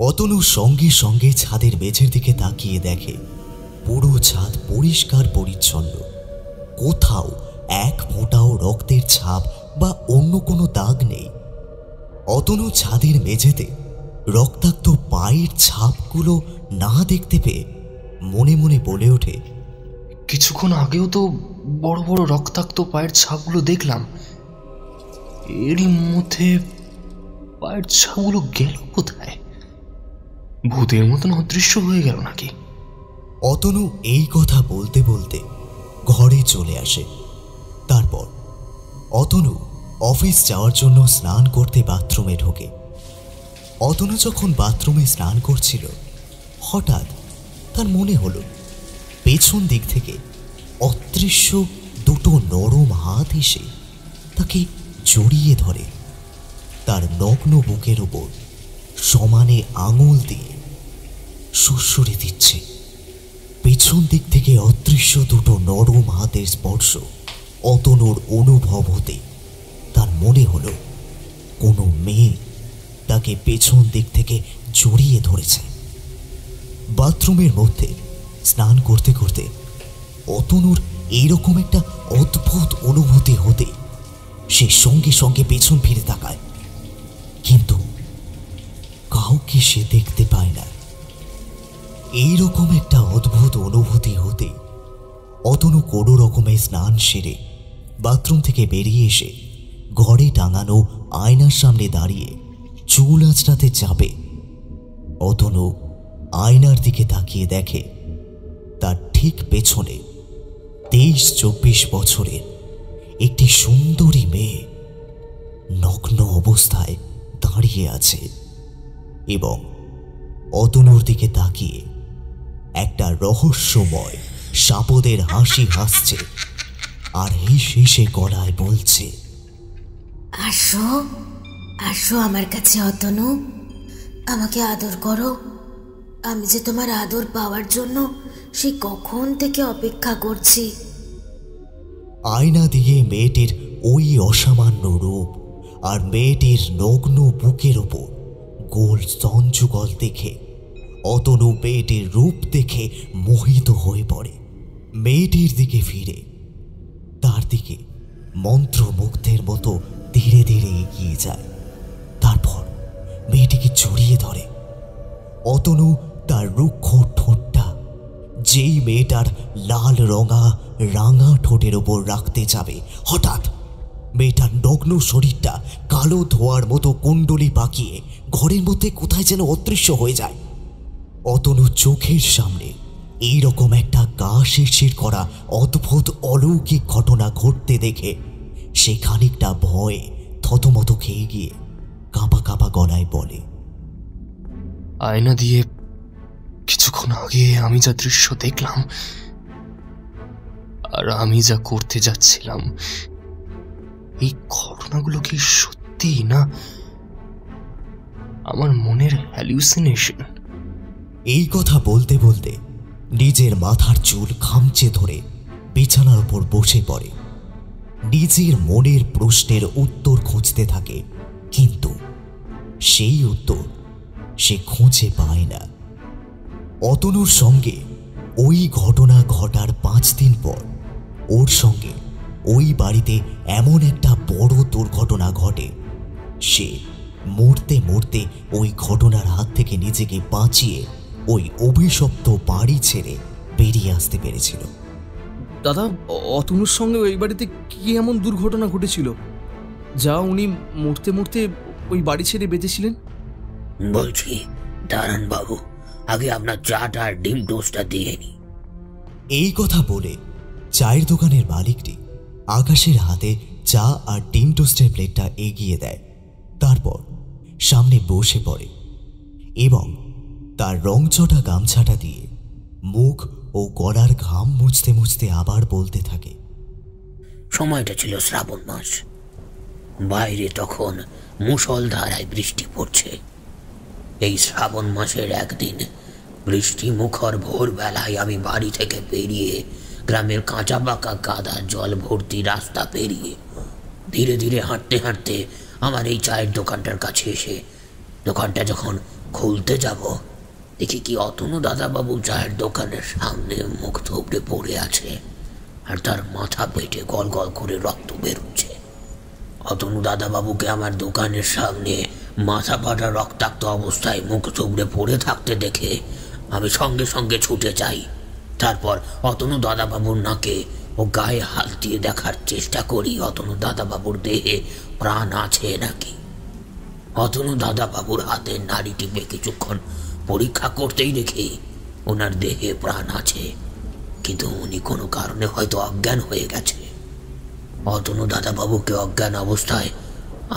অতনু সঙ্গে সঙ্গে ছাদের মেঝের দিকে তাকিয়ে দেখে পুরো ছাদ পরিষ্কার পরিচ্ছন্ন, কোথাও এক ফোঁটাও রক্তের ছাপ বা অন্য কোনো দাগ নেই। অতনু ছাদের মেঝেতে রক্তাক্ত পায়ের ছাপগুলো না দেখতে পেয়ে মনে মনে বলে ওঠে,
কিছুক্ষণ আগেও তো বড় বড় রক্তাক্ত পায়ের ছাপগুলো দেখলাম, এরই মধ্যে পায়ের ছাপগুলো গেল কোথায়? ভূতের মতন অদৃশ্য হয়ে গেল নাকি?
অতনু এই কথা বলতে বলতে ঘরে চলে আসে। তারপর অতনু অফিস যাওয়ার জন্য স্নান করতে বাথরুমে ঢোকে। অতনু যখন বাথরুমে স্নান করছিল, হঠাৎ তার মনে হলো পেছন দিক থেকে অদৃশ্য দুটো নরম হাত এসে তাকে জড়িয়ে ধরে, তার নগ্ন বুকের ওপর সমানে আঙুল দিয়ে সুড়সুড়ে দিচ্ছে। পেছন দিক থেকে অদৃশ্য দুটো নরম হাতের স্পর্শ অতনুর অনুভব হতে তার মনে হলো কোনো মেয়ে তাকে পেছন দিক থেকে জড়িয়ে ধরেছে। বাথরুমের মধ্যে স্নান করতে করতে অতনুর এইরকম একটা অদ্ভুত অনুভূতি হতে সে সঙ্গে সঙ্গে পেছন ফিরে তাকায়, কিন্তু কাউকে সে দেখতে পায় না। এইরকম একটা অদ্ভুত অনুভূতি হতে অতনু কোনো রকমে স্নান সেরে বাথরুম থেকে বেরিয়ে এসে ঘরে টাঙানো আয়নার সামনে দাঁড়িয়ে চুল আঁচড়াতে যাবে। অতনু আয়নার দিকে তাকিয়ে দেখে তার ঠিক পেছনে 23-24 বছরের একটি সুন্দরী মেয়ে নগ্ন অবস্থায় দাঁড়িয়ে আছে এবং অতনুর দিকে তাকিয়ে একটা রহস্যময় সাপদের হাসি হাসছে আর হেসে গলায় বলছে,
আসো আসো আমার কাছে অতনু, আমাকে আদর করো। আমি যে তোমার আদর পাওয়ার জন্য সে কখন থেকে অপেক্ষা করছি।
আয়না দিয়ে মেয়েটির ওই অসামান্য রূপ আর মেয়েটির নগ্ন বুকের ওপর গোল স্তনযুগল দেখে অতনু মেয়েটির রূপ দেখে মোহিত হয়ে পড়ে। মেয়েটির দিকে ফিরে তার দিকে মন্ত্রমুগ্ধের মতো ধীরে ধীরে এগিয়ে যায়। তারপর মেয়েটিকে জড়িয়ে ধরে। অতনু তার রুক্ষ ঠোঁটটা যেই মেয়েটার লাল রাঙা ঠোঁটের ওপর রাখতে যাবে, হঠাৎ মেয়েটার নগ্ন শরীরটা কালো ধোয়ার মতো কুণ্ডলি পাকিয়ে ঘরের মধ্যে কোথায় যেন অদৃশ্য হয়ে যায়। অতনু চোখের সামনে এইরকম একটা গা শিরশির করা অদ্ভুত অলৌকিক ঘটনা ঘটতে দেখে সে খানিকটা ভয়ে থতমত খেয়ে গিয়ে কাঁপা কাঁপা গলায় বলে,
আয়না দিয়ে কিছুক্ষণ আগে আমি যা দৃশ্য দেখলাম আর আমি যা করতে যাচ্ছিলাম, এই ঘটনাগুলো কি সত্যি না আমার মনের হ্যালুসিনেশন?
এই কথা বলতে বলতে নিজের মাথার চুল খামচে ধরে বিছানার উপর বসে পড়ে। নিজের মনের প্রশ্নের উত্তর খুঁজতে থাকে, কিন্তু সেই উত্তর সে খুঁজে পায় না। অতনুর সঙ্গে ওই ঘটনা ঘটার 5 দিন পর ওর সঙ্গে ওই বাড়িতে এমন একটা বড় দুর্ঘটনা ঘটে, সে মরতে মরতে ওই ঘটনার হাত থেকে নিজেকে বাঁচিয়ে ওই অভিশপ্ত বাড়ি ছেড়ে বেরিয়ে আসতে পেরেছিল।
দাদা, অতনুর সঙ্গে ওই বাড়িতে কি এমন দুর্ঘটনা ঘটেছিল যা উনি মরতে মরতে ওই বাড়ি ছেড়ে বেঁচেছিলেন?
বলছি দাঁড়ান বাবু, আগে আপনার চাটা আর ডিম টোস্টটা দিয়ে নি।
এই কথা বলে চায়ের দোকানের মালিকটি আকাশের হাতে চা আর ডিম টোস্টের প্লেটটা এগিয়ে দেয়। তারপর সামনে বসে পড়ে এবং তার রংচটা গামছাটা দিয়ে মুখ ও গলার ঘাম মুছতে মুছতে আবার বলতে থাকে।
সময়টা ছিল শ্রাবণ মাস। বাইরে তখন মুষলধারায় বৃষ্টি পড়ছে। এই শ্রাবণ মাসের একদিন বৃষ্টি মুখর ভোরবেলায় আমি বাড়ি থেকে বেরিয়ে গ্রামের কাঁচা পাকা কাদা জল ভর্তি রাস্তা পেরিয়ে ধীরে ধীরে হাঁটতে হাঁটতে আমার এই চায়ের দোকানটার কাছে এসে দোকানটা যখন খুলতে যাব, দেখি কি অতনু দাদাবাবু চায়ের দোকানের সামনে মুখ থুবড়ে পড়ে আছে, আর তার মাথা পেটে গল গল করে রক্ত বেরোচ্ছে। অতনু দাদাবাবুকে আমার দোকানের সামনে মাথা ফাটা রক্তাক্ত অবস্থায় মুখ থুবড়ে পড়ে থাকতে দেখে আমি সঙ্গে সঙ্গে ছুটে যাই। তারপর অতনু দাদাবাবুর নাকে ও গায়ে হাত দিয়ে দেখার চেষ্টা করি অতনু দাদাবাবুর দেহে প্রাণ আছে নাকি। অতনু দাদাবাবুর হাতের নাড়ি টিপে কিছুক্ষণ পরীক্ষা করতেই দেখি ওনার দেহে প্রাণ আছে, কিন্তু উনি কোনো কারণে হয়তো অজ্ঞান হয়ে গেছে। অতনু দাদাবাবুকে অজ্ঞান অবস্থায়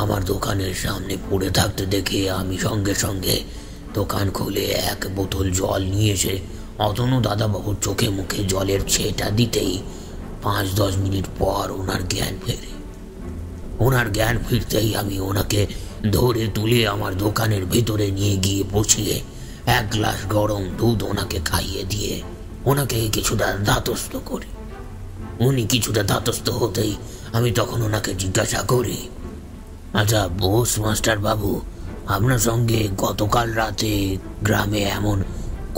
আমার দোকানের সামনে পড়ে থাকতে দেখে আমি সঙ্গে সঙ্গে দোকান খুলে এক বোতল জল নিয়ে এসে অতনু দাদাবাবুর চোখে মুখে জলের ছেটা দিতেই 5-10 মিনিট পর ওনার জ্ঞান ফেরে। ওনার জ্ঞান ফিরতেই আমি ওনাকে ধরে তুলে আমার দোকানের ভিতরে নিয়ে গিয়ে বসিয়ে 1 গ্লাস গরম দুধ ওনাকে খাইয়ে দিয়ে ওনাকে কিছুটা ধাতস্থ করি। উনি কিছুটা ধাতস্থ হতেই আমি তখন ওনাকে জিজ্ঞাসা করি, আচ্ছা বোস মাস্টার বাবু, আপনার সঙ্গে গতকাল রাতে গ্রামে এমন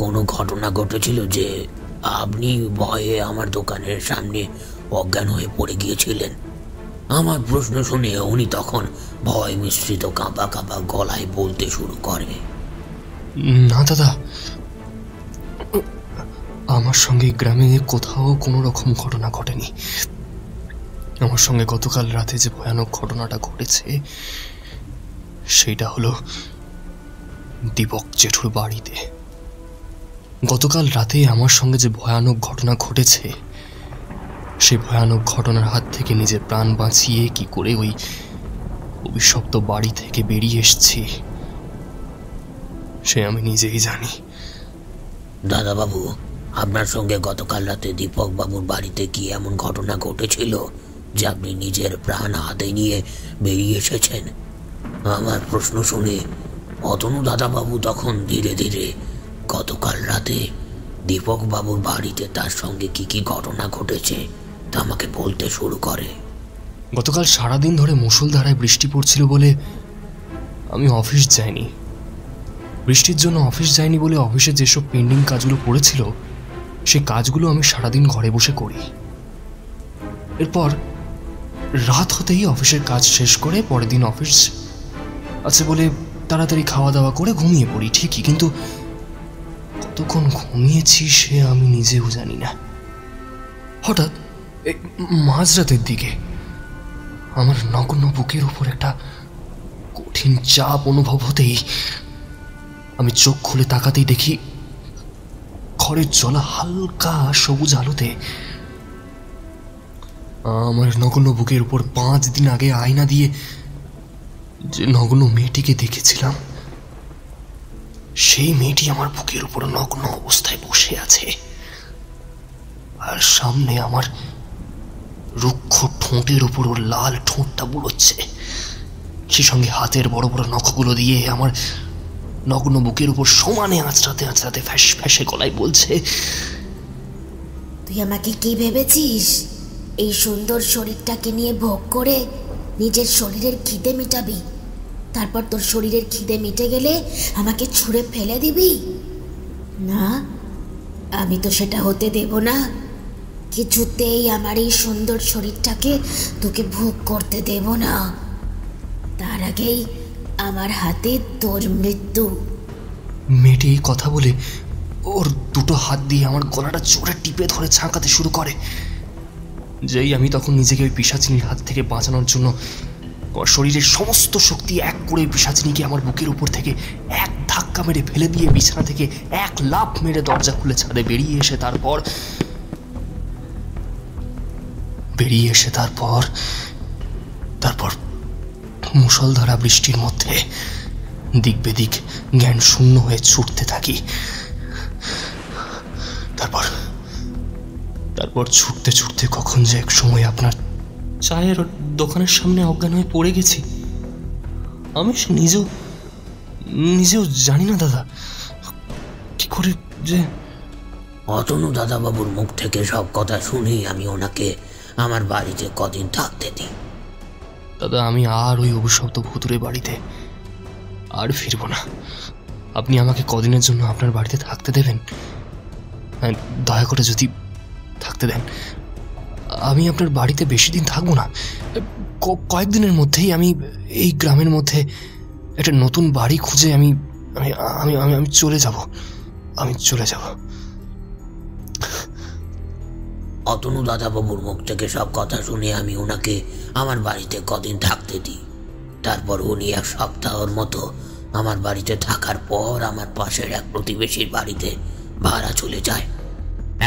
কোনো ঘটনা ঘটেছিল যে আপনি ভয়ে আমার দোকানের সামনে অজ্ঞান হয়ে পড়ে গিয়েছিলেন? আমার প্রশ্ন শুনে উনি তখন ভয় মিশ্রিত কাঁপা কাঁপা গলায় বলতে শুরু করে,
না দাদা, আমার সঙ্গে গ্রামে কোথাও কোনো রকম ঘটনা ঘটেনি। আমার সঙ্গে গতকাল রাতে যে ভয়ানক ঘটনাটা ঘটেছে সেইটা হলো দীপক জেঠুর বাড়িতে। গতকাল রাতে আমার সঙ্গে যে ভয়ানক ঘটনা ঘটেছে সেই ভয়ানক ঘটনার হাত থেকে নিজের প্রাণ বাঁচিয়ে কি করে ওই অভিশপ্ত বাড়ি থেকে বেরিয়ে এসেছি সে আমি নিজেই জানি।
দাদাবাবু, আপনার সঙ্গে গতকাল রাতে দীপক বাবুর বাড়িতে কি এমন ঘটনা ঘটেছিল যে আপনি নিজের প্রাণ হাতে নিয়ে বেরিয়ে এসেছেন? আমার প্রশ্ন শুনে অতনু দাদাবাবু তখন ধীরে ধীরে গতকাল রাতে দীপক বাবুর বাড়িতে তার সঙ্গে কি কি ঘটনা ঘটেছে তা আমাকে বলতে শুরু করে।
গতকাল সারাদিন ধরে মুষলধারায় বৃষ্টি পড়ছিল বলে আমি অফিস যাইনি। বৃষ্টির জন্য অফিস যাইনি বলে অফিসে যেসব পেন্ডিং কাজগুলো পড়েছিল সেই কাজগুলো আমি সারাদিন ঘরে বসে করি। এরপর রাত হতেই অফিসের কাজ শেষ করে পরের দিন অফিস আছে বলে তাড়াতাড়ি খাওয়া দাওয়া করে ঘুমিয়ে পড়ি ঠিকই, কিন্তু কতক্ষণ ঘুমিয়েছি সে আমি নিজেও জানি না। হঠাৎ মাঝরাতের দিকে আমার নগ্ন বুকের উপর একটা কঠিন চাপ অনুভব হতেই আমি চোখ খুলে তাকাতেই দেখি ঘরের জ্বলা হালকা সবুজ আলোতে আমার নগ্ন বুকের উপর 5 দিন আগে আয়না দিয়ে যে নগ্ন মেয়েটিকে দেখেছিলাম সেই মেয়েটি আমার বুকের উপর নগ্ন অবস্থায় বসে আছে, আর সামনে আমার রুক্ষ ঠোঁটের উপর ওর লাল ঠোঁটটা বুলোচ্ছে। সে সঙ্গে হাতের বড় বড় নখগুলো দিয়ে আমার নগ্ন বুকের উপর সমানে আঁচড়াতে আঁচড়াতে ফ্যাস ফ্যাসে গলায় বলছে,
তুই আমাকে কি ভেবেছিস? এই সুন্দর শরীরটাকে নিয়ে ভোগ করে নিজের শরীরের খিদে মেটাবি, তারপর তোর শরীরের খিদে মিটে গেলে আমাকে ছুঁড়ে ফেলে দিবি? না, আমি তো সেটা হতে দেব না। কিছুতেই আমার এই সুন্দর শরীরটাকে তোকে ভোগ করতে দেব না। তার আগেই আমার হাতে তোর মৃত্যু।
মেয়েটি এই কথা বলে ওর দুটো হাত দিয়ে আমার গলাটা জোরে টিপে ধরে ঝাঁকাতে শুরু করে। যেই আমি তখন নিজেকে ওই পিশাচিনীর হাত থেকে বাঁচানোর জন্য আমার শরীরের সমস্ত শক্তি এক করে পিশাচিনীকে আমার বুকের উপর থেকে এক ধাক্কা মেরে ফেলে দিয়ে বিছানা থেকে এক লাফ মেরে দরজা খুলে ছাদে বেরিয়ে এসে তারপর মুষলধারা বৃষ্টির মধ্যে দিক বেদিক জ্ঞান শূন্য হয়ে ছুটতে থাকি। তারপর ছুটতে ছুটতে কখন যে এক সময় আপনার চায়ের দোকানের সামনে অজ্ঞান হয়ে পড়ে গেছি, আমি সে নিজেও জানি না দাদা কি করে যে।
অতনু দাদাবাবুর মুখ থেকে সব কথা শুনেই আমি ওনাকে আমার বাড়িতে কদিন থাকতে দিই।
দাদা আমি আর ওই অভিশপ্ত ভুতুরে বাড়িতে আর ফিরবো না। আপনি আমাকে কদিনের জন্য আপনার বাড়িতে থাকতে দেবেন, দয়া করে যদি থাকতে দেন। আমি আপনার বাড়িতে বেশি দিন থাকবো না, কয়েকদিনের মধ্যেই আমি এই গ্রামের মধ্যে একটা নতুন বাড়ি খুঁজে আমি আমি আমি আমি চলে যাব।
অতনু দাদাবাবুর মুখ থেকে সব কথা শুনে আমি ওনাকে আমার বাড়িতে কদিন থাকতে দিই। তারপর উনি এক সপ্তাহের মতো আমার বাড়িতে থাকার পর আমার পাশের এক প্রতিবেশীর বাড়িতে ভাড়া চলে যায়।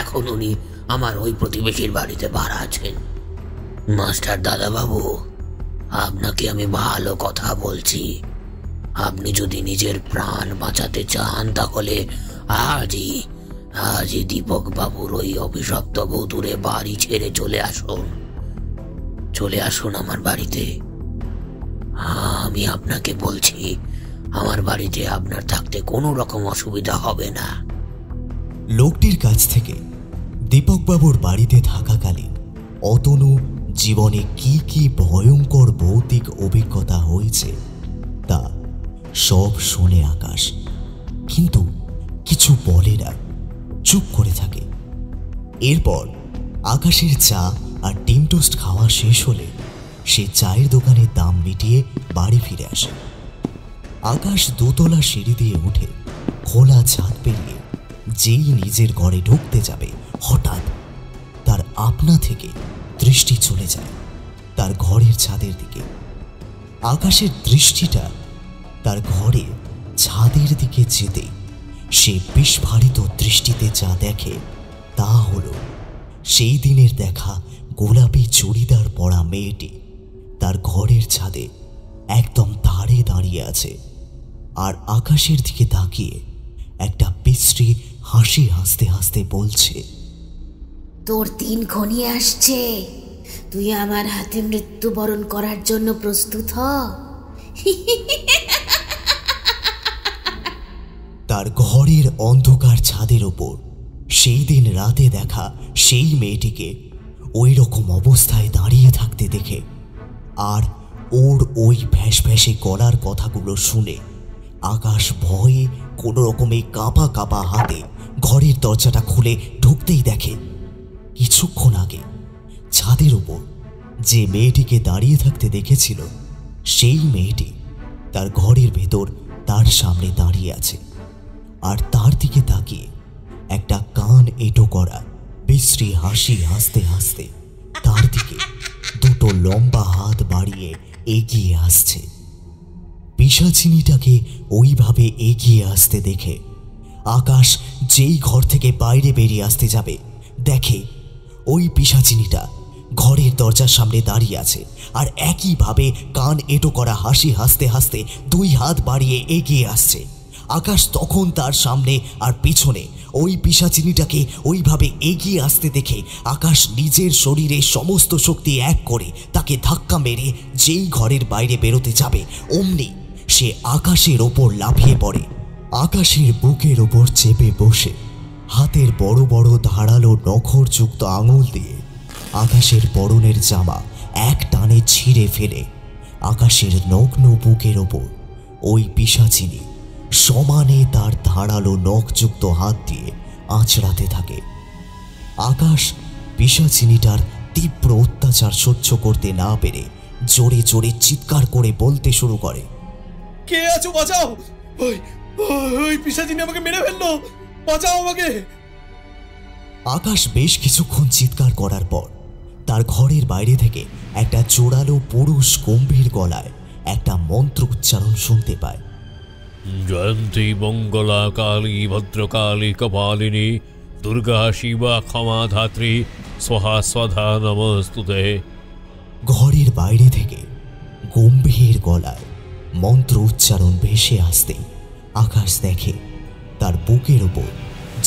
এখন উনি আমার ওই প্রতিবেশীর বাড়িতে ভাড়া আছেন। মাস্টার দাদাবাবু, আপনাকে আমি ভালো কথা বলছি, আপনি যদি নিজের প্রাণ বাঁচাতে চান তাহলে আজই দীপক বাবুর ওই অভিশপ্ত ভুতুরে বাড়ি ছেড়ে চলে আসুন আমার বাড়িতে। আমি আপনাকে বলছি, আমার বাড়িতে আপনার থাকতে কোনো রকম অসুবিধা হবে না।
লোকটির কাছ থেকে দীপকবাবুর বাড়িতে থাকাকালীন অতনু জীবনে কি কি ভয়ঙ্কর ভৌতিক অভিজ্ঞতা হয়েছে তা সব শোনে আকাশ, কিন্তু কিছু বলে না, চুপ করে থাকে। এরপর আকাশের চা আর ডিম টোস্ট খাওয়া শেষ হলে সে চায়ের দোকানের দাম মিটিয়ে বাড়ি ফিরে আসে। আকাশ দোতলা সিঁড়ি দিয়ে উঠে খোলা ছাদ পেরিয়ে যেই নিজের ঘরে ঢুকতে যাবে, হঠাৎ তার আপনা থেকে দৃষ্টি চলে যায় তার ঘরের ছাদের দিকে। আকাশের দৃষ্টিটা তার ঘরে ছাদের দিকে যেতে সে বিস্ফারিত দৃষ্টিতে যা দেখে তা হলো সেই দিনের দেখা গোলাপি চুড়িদার পরা মেয়েটি তার ঘরের ছাদে একদম ধারে দাঁড়িয়ে আছে, আর আকাশের দিকে তাকিয়ে একটা বিশ্রী হাসি হাসতে হাসতে বলছে,
তোর দিন ঘনিয়ে আসছে, তুই আমার হাতে মৃত্যুবরণ করার জন্য প্রস্তুত হ।
তার ঘরের অন্ধকার ছাদের ওপর সেই দিন রাতে দেখা সেই মেয়েটিকে ওই রকম অবস্থায় দাঁড়িয়ে থাকতে দেখে আর ওর ওই ভ্যাসভ্যাসে গলার কথাগুলো শুনে আকাশ ভয়ে কোনো রকমে কাঁপা কাঁপা হাতে ঘরের দরজাটা খুলে ঢুকতেই দেখে কিছুক্ষণ আগে ছাদের ওপর যে মেয়েটিকে দাঁড়িয়ে থাকতে দেখেছিল সেই মেয়েটি তার ঘরের ভেতর তার সামনে দাঁড়িয়ে আছে, আর তার দিকে তাকিয়ে একটা কান এঁটো করা বিশ্রী হাসি হাসতে হাসতে তার দিকে দুটো লম্বা হাত বাড়িয়ে এগিয়ে আসছে। পিশাচিনীটাকে ওইভাবে এগিয়ে আসতে দেখে আকাশ যেই ঘর থেকে বাইরে বেরিয়ে আসতে যাবে দেখে ওই পিশাচিনীটা ঘরের দরজার সামনে দাঁড়িয়ে আছে, আর একইভাবে কান এঁটো করা হাসি হাসতে হাসতে দুই হাত বাড়িয়ে এগিয়ে আসছে। আকাশ তখন তার সামনে আর পিছনে ওই পিশাচিনীটাকে ওইভাবে এগিয়ে আসতে দেখে আকাশ নিজের শরীরে সমস্ত শক্তি এক করে তাকে ধাক্কা মেরে যেই ঘরের বাইরে বেরোতে যাবে অমনি সে আকাশের ওপর লাফিয়ে পড়ে। আকাশের বুকের ওপর চেপে বসে হাতের বড় বড় ধারালো নখরযুক্ত আঙুল দিয়ে আকাশের পরনের জামা এক টানে ছিঁড়ে ফেলে আকাশের নগ্ন বুকের ওপর ওই পিশাচিনী সমানে তার ধারালো নখযুক্ত হাত দিয়ে আঁচড়াতে থাকে। আকাশ পিশাচিনীটার তীব্র অত্যাচার সহ্য করতে না পেরে জোরে জোরে চিৎকার করে বলতে শুরু করে,
কে আছো, বাঁচাও, ওই পিশাচিনী আমাকে মেরে ফেললো, বাঁচাও আমাকে।
আকাশ বেশ কিছুক্ষণ চিৎকার করার পর তার ঘরের বাইরে থেকে একটা জোরালো পুরুষ গম্ভীর গলায় একটা মন্ত্র উচ্চারণ শুনতে পায়।
জয়ন্তী মঙ্গলা কালী ভদ্রকালী কপালিনী দুর্গা শিবা ক্ষমা ধাত্রী স্বহা স্বধা নমস্তুতে।
ঘরের বাইরে থেকে গম্ভীর গলায় মন্ত্র উচ্চারণ ভেসে আসতেই আকাশ দেখে তার বুকের ওপর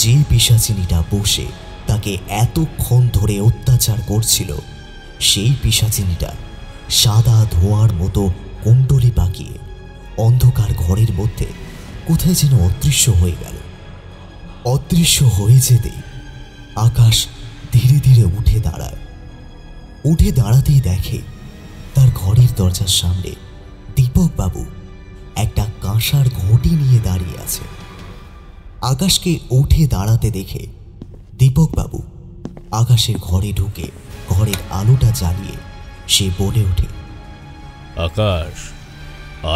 যে পিশাচিনীটা বসে তাকে এতক্ষণ ধরে অত্যাচার করছিল সেই পিশাচিনীটা সাদা ধোঁয়ার মতো কুণ্ডলি পাকিয়ে অন্ধকার ঘরের মধ্যে কোথায় যেন অদৃশ্য হয়ে গেল। অদৃশ্য হয়ে যেতেই আকাশ ধীরে ধীরে উঠে দাঁড়ায়। উঠে দাঁড়াতেই দেখে তার ঘরের দরজার সামনে দীপক বাবু একটা কাঁসার ঘটি নিয়ে দাঁড়িয়ে আছে। আকাশকে উঠে দাঁড়াতে দেখে দীপক বাবু আকাশের ঘরে ঢুকে ঘরের আলোটা জ্বালিয়ে সে বলে ওঠে,
আকাশ,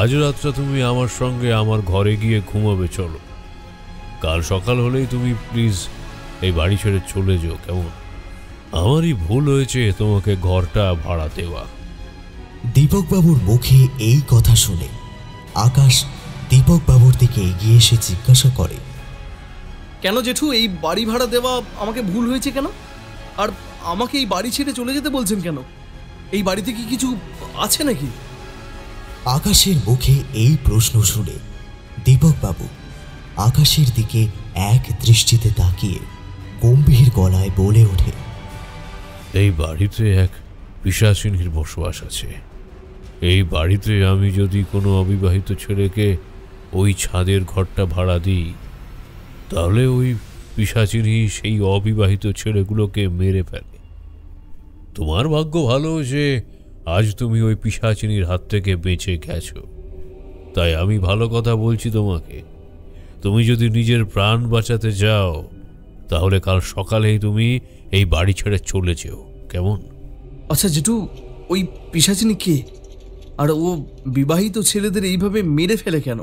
আজ রাতটা তুমি আমার সঙ্গে আমার ঘরে গিয়ে ঘুমাবে, চলো। কাল সকাল হলেই তুমি প্লিজ এই বাড়ি ছেড়ে চলে যাও, কেমন? আমারই ভুল হয়েছে তোমাকে ঘরটা ভাড়া দেওয়া।
দীপক বাবুর মুখে এই কথা শুনে আকাশ দীপক বাবুর দিকে এগিয়ে এসে জিজ্ঞাসা করে,
কেন জেঠু, এই বাড়ি ভাড়া দেওয়া আমাকে ভুল হয়েছে কেন? আর আমাকে এই বাড়ি ছেড়ে চলে যেতে বলছেন কেন? এই বাড়িতে কি কিছু আছে নাকি?
আকাশের মুখে এই প্রশ্ন শুনে দীপক বাবু আকাশের দিকে এক দৃষ্টিতে তাকিয়ে গম্ভীর গলায় বলে ওঠে,
এই বাড়িতে এক পিশাচিনীর বসবাস আছে। এই বাড়িতে আমি যদি কোনো অবিবাহিত ছেলেকে ওই ছাদের ঘরটা ভাড়া দিই, তাহলে ওই পিশাচিনী সেই অবিবাহিত ছেলেগুলোকে মেরে ফেলে। তোমার ভাগ্য ভালো যে আজ তুমি ওই পিশাচিনীর হাত থেকে বেঁচে গেছো। তাই আমি ভালো কথা বলছি তোমাকে, তুমি যদি নিজের প্রাণ বাঁচাতে যাও তাহলে কাল সকালেই তুমি এই বাড়ি ছেড়ে চলে যেও, কেমন?
আচ্ছা জেঠু, ওই পিশাচিনী কে? আর ও বিবাহিত ছেলেদের এইভাবে মেরে ফেলে কেন?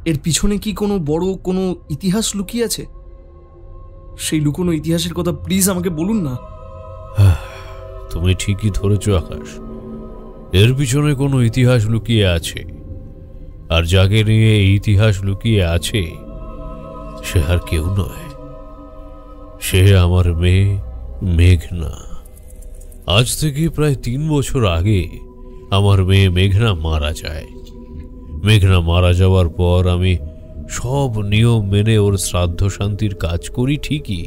এর পিছনে কি কোনো বড় কোনো ইতিহাস লুকিয়ে আছে? সেই লুকোনো ইতিহাসের কথা প্লিজ আমাকে বলুন না।
তুমি ঠিকই ধরেছ আকাশ, এর পিছনে কোনো ইতিহাস লুকিয়ে আছে। আর যাকে নিয়ে এই ইতিহাস লুকিয়ে আছে সে আর কেউ নয়, সে আমার মেয়ে মেঘনা। আজ থেকে প্রায় 3 বছর আগে আমার মেয়ে মেঘনা মারা যায়। মেঘনা মারা যাওয়ার পর আমি সব নিয়ম মেনে ওর শ্রাদ্ধ শান্তির কাজ করি ঠিকই,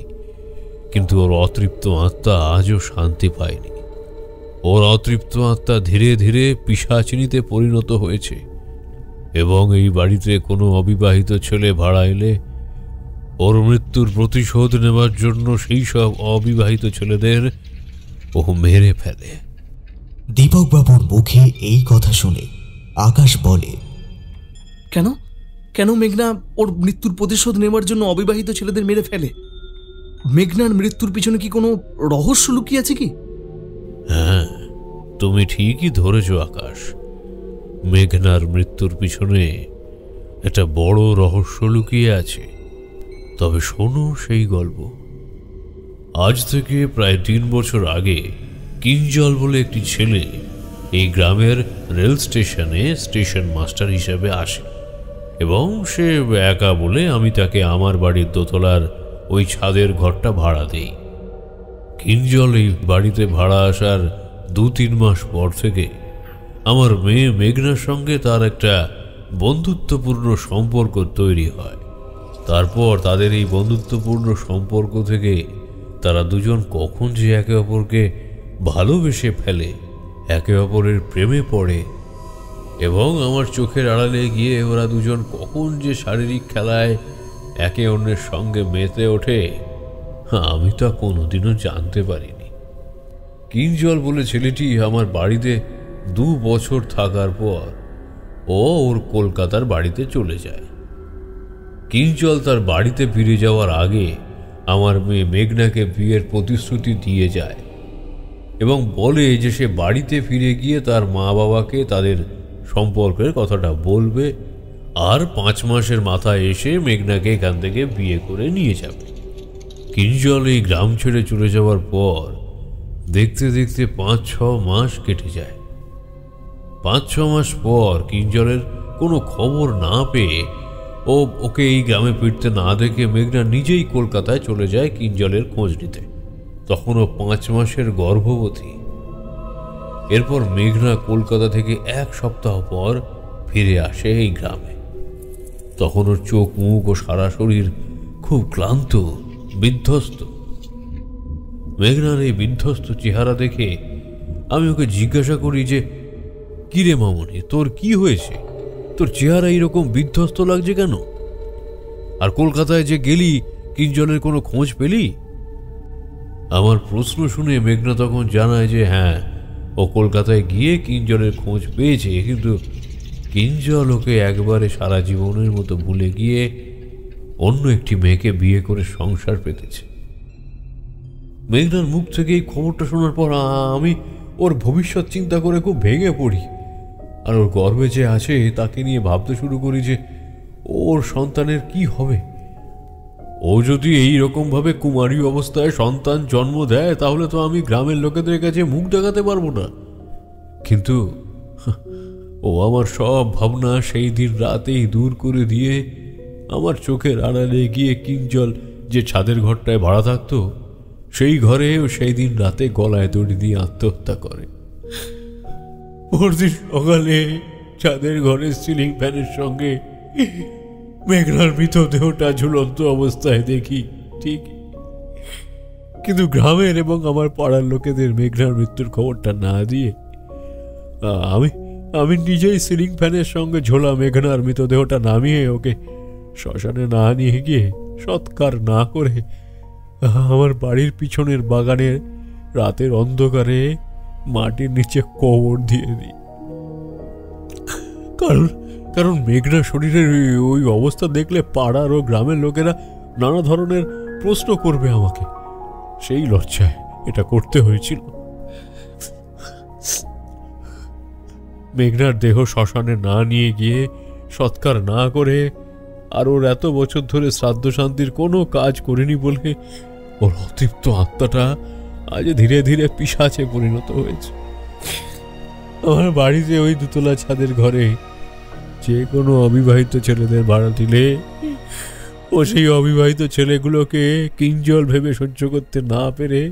কিন্তু ওর অতৃপ্ত আত্মা আজও শান্তি পায়নি। ওর অতৃপ্ত আত্মা ধীরে ধীরে পিশাচিনীতে পরিণত হয়েছে এবং এই বাড়িতে কোনো অবিবাহিত ছেলে ভাড়া এলে ওর মৃত্যুর প্রতিশোধ নেবার জন্য সেই সব অবিবাহিত ছেলেদের ও মেরে ফেলে।
দীপক বাবুর মুখে এই কথা শুনে আকাশ বলে,
কেন কেন মেঘনা ওর মৃত্যুর প্রতিশোধ নেবার জন্য অবিবাহিত ছেলেদের মেরে ফেলে? মেঘনার মৃত্যুর পিছনে কি কোনো রহস্য লুকিয়ে আছে কি?
হ্যাঁ, তুমি ঠিকই ধরেছ আকাশ। মেঘনার মৃত্যুর পিছনে একটা বড় রহস্য লুকিয়ে আছে। তবে শোনো সেই গল্প। আজ থেকে প্রায় 3 বছর আগে কিঞ্জল বলে একটি ছেলে এই গ্রামের রেল স্টেশনে স্টেশন মাস্টার হিসেবে আসে এবং সে একা বলে আমি তাকে আমার বাড়ির দোতলার ওই ছাদের ঘরটা ভাড়া দিই। কিঞ্জল এই বাড়িতে ভাড়া আসার 2-3 মাস পর থেকে আমার মেয়ে মেঘনার সঙ্গে তার একটা বন্ধুত্বপূর্ণ সম্পর্ক তৈরি হয়। তারপর তাদের এই বন্ধুত্বপূর্ণ সম্পর্ক থেকে তারা দুজন কখন যে একে অপরকে ভালোবেসে ফেলে, একে অপরের প্রেমে পড়ে এবং আমার চোখের আড়ালে গিয়ে ওরা দুজন কখন যে শারীরিক খেলায় একে অন্যের সঙ্গে মেতে ওঠে, আমি তা কোনোদিনও জানতে পারিনি। কিঞ্জল বলে ছেলেটি আমার বাড়িতে 2 বছর থাকার পর ওর কলকাতার বাড়িতে চলে যায়। কিঞ্জল তার বাড়িতে ফিরে যাওয়ার আগে আমার মেয়ে মেঘনাকে বিয়ের প্রতিশ্রুতি দিয়ে যায় এবং বলে যে সে বাড়িতে ফিরে গিয়ে তার মা বাবাকে তাদের সম্পর্কের কথাটা বলবে আর 5 মাসের মাথায় এসে মেঘনাকে এখান থেকে বিয়ে করে নিয়ে যাবে। কিঞ্জল এই গ্রাম ছেড়ে চলে যাওয়ার পর দেখতে দেখতে 5-6 মাস কেটে যায়। 5-6 মাস পর কিঞ্জলের কোনো খবর না পেয়ে ওকে এই গ্রামে ফিরতে না দেখে মেঘনা নিজেই কলকাতায় চলে যায় কিঞ্জলের খোঁজ নিতে। তখনও 5 মাসের গর্ভবতী। এরপর মেঘনা কলকাতা থেকে 1 সপ্তাহ পর ফিরে আসে এই গ্রামে। তখন ওর চোখ মুখ ও সারা শরীর খুব ক্লান্ত, বিধ্বস্ত। মেঘনার এই বিধ্বস্ত চেহারা দেখে আমি ওকে জিজ্ঞাসা করি যে, কিরে মামনি, তোর কি হয়েছে? তোর চেহারা এইরকম বিধ্বস্ত লাগছে কেন? আর কলকাতায় যে গেলি, কিঞ্জলের কোনো খোঁজ পেলি? আমার প্রশ্ন শুনে মেঘনা তখন জানায় যে হ্যাঁ, ও কলকাতায় গিয়ে কিঞ্জলের খোঁজ পেয়েছে, কিন্তু কিঞ্জল ওকে একবারে সারা জীবনের মতো ভুলে গিয়ে অন্য একটি মেয়েকে বিয়ে করে সংসার পেতেছে। মেঘনার মুখ থেকে এই খবরটা শোনার পর আমি ওর ভবিষ্যৎ চিন্তা করে খুব ভেঙে পড়ি। আর ওর গর্বে যে আছে তাকে নিয়ে ভাবতে শুরু করি যে ওর সন্তানের কি হবে। ও যদি এই রকম ভাবে কুমারী অবস্থায় সন্তান জন্ম দেয়, তাহলে তো আমি গ্রামের লোকেদের কাছে মুখ দেখাতে পারবো না। কিন্তু ও আমার সব ভাবনা সেই দিন রাতেই দূর করে দিয়ে আমার চোখের আড়ালে গিয়ে কিঞ্জল যে ছাদের ঘরটায় ভাড়া থাকতো, সেই ঘরে ও সেই দিন রাতে গলায় দড়ি দিয়ে আত্মহত্যা করে। পরদিন সকালে ছাদের ঘরে সিলিং ফ্যানের সঙ্গে মেঘনার মৃতদেহটা ঝুলন্ত অবস্থায় দেখি ঠিক, কিন্তু গ্রামের এবং আমার পাড়ার লোকেদের মেঘনার মৃত্যুর খবরটা না দিয়ে আমি নিজেই সিলিং ফ্যানের সঙ্গে ঝোলা মেঘনার মৃতদেহটা নামিয়ে ওকে শ্মশানে না নিয়ে গিয়ে সৎকার না করে আমার বাড়ির পিছনের বাগানের রাতের অন্ধকারে মাটির নিচে কবর দিয়ে দিই। কারণ মেঘনার শরীরের ওই অবস্থা দেখলে পাড়ার ও গ্রামের লোকেরা নানা ধরনের প্রশ্ন করবে আমাকে। সেই লজ্জায় এটা করতে হয়েছিল। মেঘনার দেহ শ্মশানে না নিয়ে গিয়ে সৎকার না করে আর ওর এত বছর ধরে শ্রাদ্ধ শান্তির কোনো কাজ করিনি বলে ওর অতৃপ্ত আত্মাটা আজ ধীরে ধীরে পিশাচে পরিণত হয়েছে। আমার বাড়িতে ওই দুতলা ছাদের ঘরে যে কোনো অবিবাহিত ছেলেদের ভাড়া দিলে ও সেই অবিবাহিত ছেলেগুলোকে কিঞ্জল ভেবে সহ্য করতে না পেরে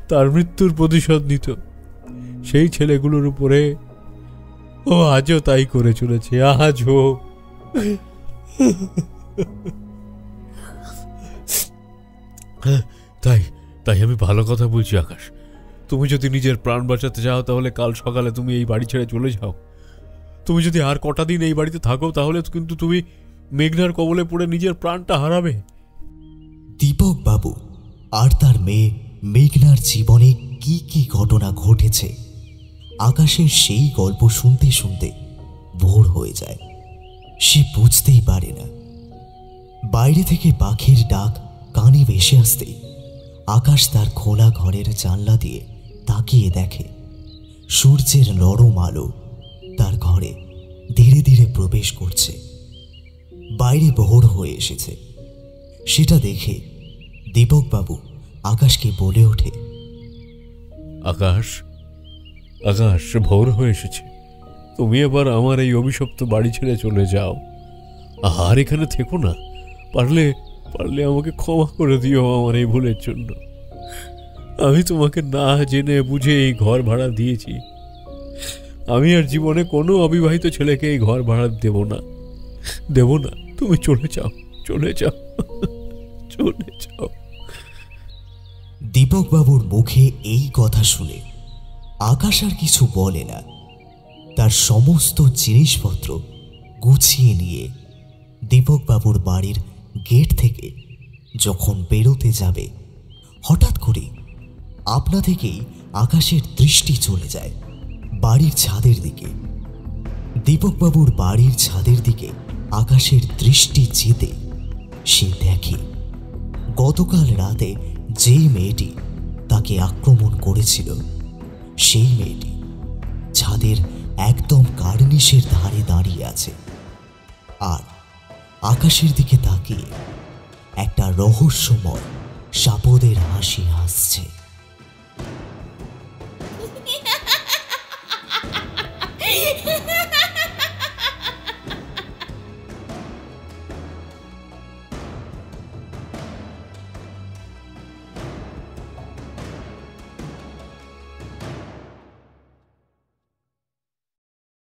তার মৃত্যুর প্রতিশোধ নিত। সেই ছেলেগুলোর উপরে ও আজও তাই করে চলেছে। আজও তাই আমি ভালো কথা বলছি আকাশ, তুমি যদি নিজের প্রাণ বাঁচাতে চাও তাহলে কাল সকালে তুমি এই বাড়ি ছেড়ে চলে যাও। তুমি যদি আর কটা দিন এই বাড়িতে থাকো তাহলে কিন্তু তুমি মেঘনার কবলে পড়ে নিজের প্রাণটা হারাবে।
দীপক বাবু আর তার মেয়ে মেঘনার জীবনে কি কি ঘটনা ঘটেছে, আকাশের সেই গল্প শুনতে শুনতে ভোর হয়ে যায়। সে বুঝতেই পারে না। বাইরে থেকে পাখির ডাক কানে ভেসে আসতেই আকাশ তার খোলা ঘরের জানলা দিয়ে তাকিয়ে দেখে সূর্যের নরম আলো তার ঘরে ধীরে ধীরে প্রবেশ করছে। বাইরে ভোর হয়ে এসেছে। সেটা দেখে দীপকবাবু আকাশকে বলে ওঠে,
আকাশ আকাশ ভোর হয়ে এসেছে, তুমি এবার আমার এই অভিশপ্ত বাড়ি ছেড়ে চলে যাও। আর এখানে থেকো না। পারলে আমাকে ক্ষমা করে দিও আমার এই ভুলের জন্য। আমি তোমাকে না জেনে বুঝে এই ঘর ভাড়া দিয়েছি। আমি আর জীবনে কোনো অবিবাহিত ছেলেকে এই ঘর ভাড়া দেব না। তুমি চলে যাও।
দীপকবাবুর মুখে এই কথা শুনে আকাশ আর কিছু বলে না। তার সমস্ত জিনিসপত্র গুছিয়ে নিয়ে দীপকবাবুর বাড়ির গেট থেকে যখন বেরোতে যাবে, হঠাৎ করে আপনা থেকেই আকাশের দৃষ্টি চলে যায় বাড়ির ছাদের দিকে। দীপকবাবুর বাড়ির ছাদের দিকে আকাশের দৃষ্টি যেতে সে দেখে গতকাল রাতে যেই মেয়েটি তাকে আক্রমণ করেছিল, সেই মেয়েটি ছাদের একদম কার্নিশের ধারে দাঁড়িয়ে আছে আর আকাশের দিকে তাকিয়ে একটা রহস্যময় সাপদের হাসি হাসছে।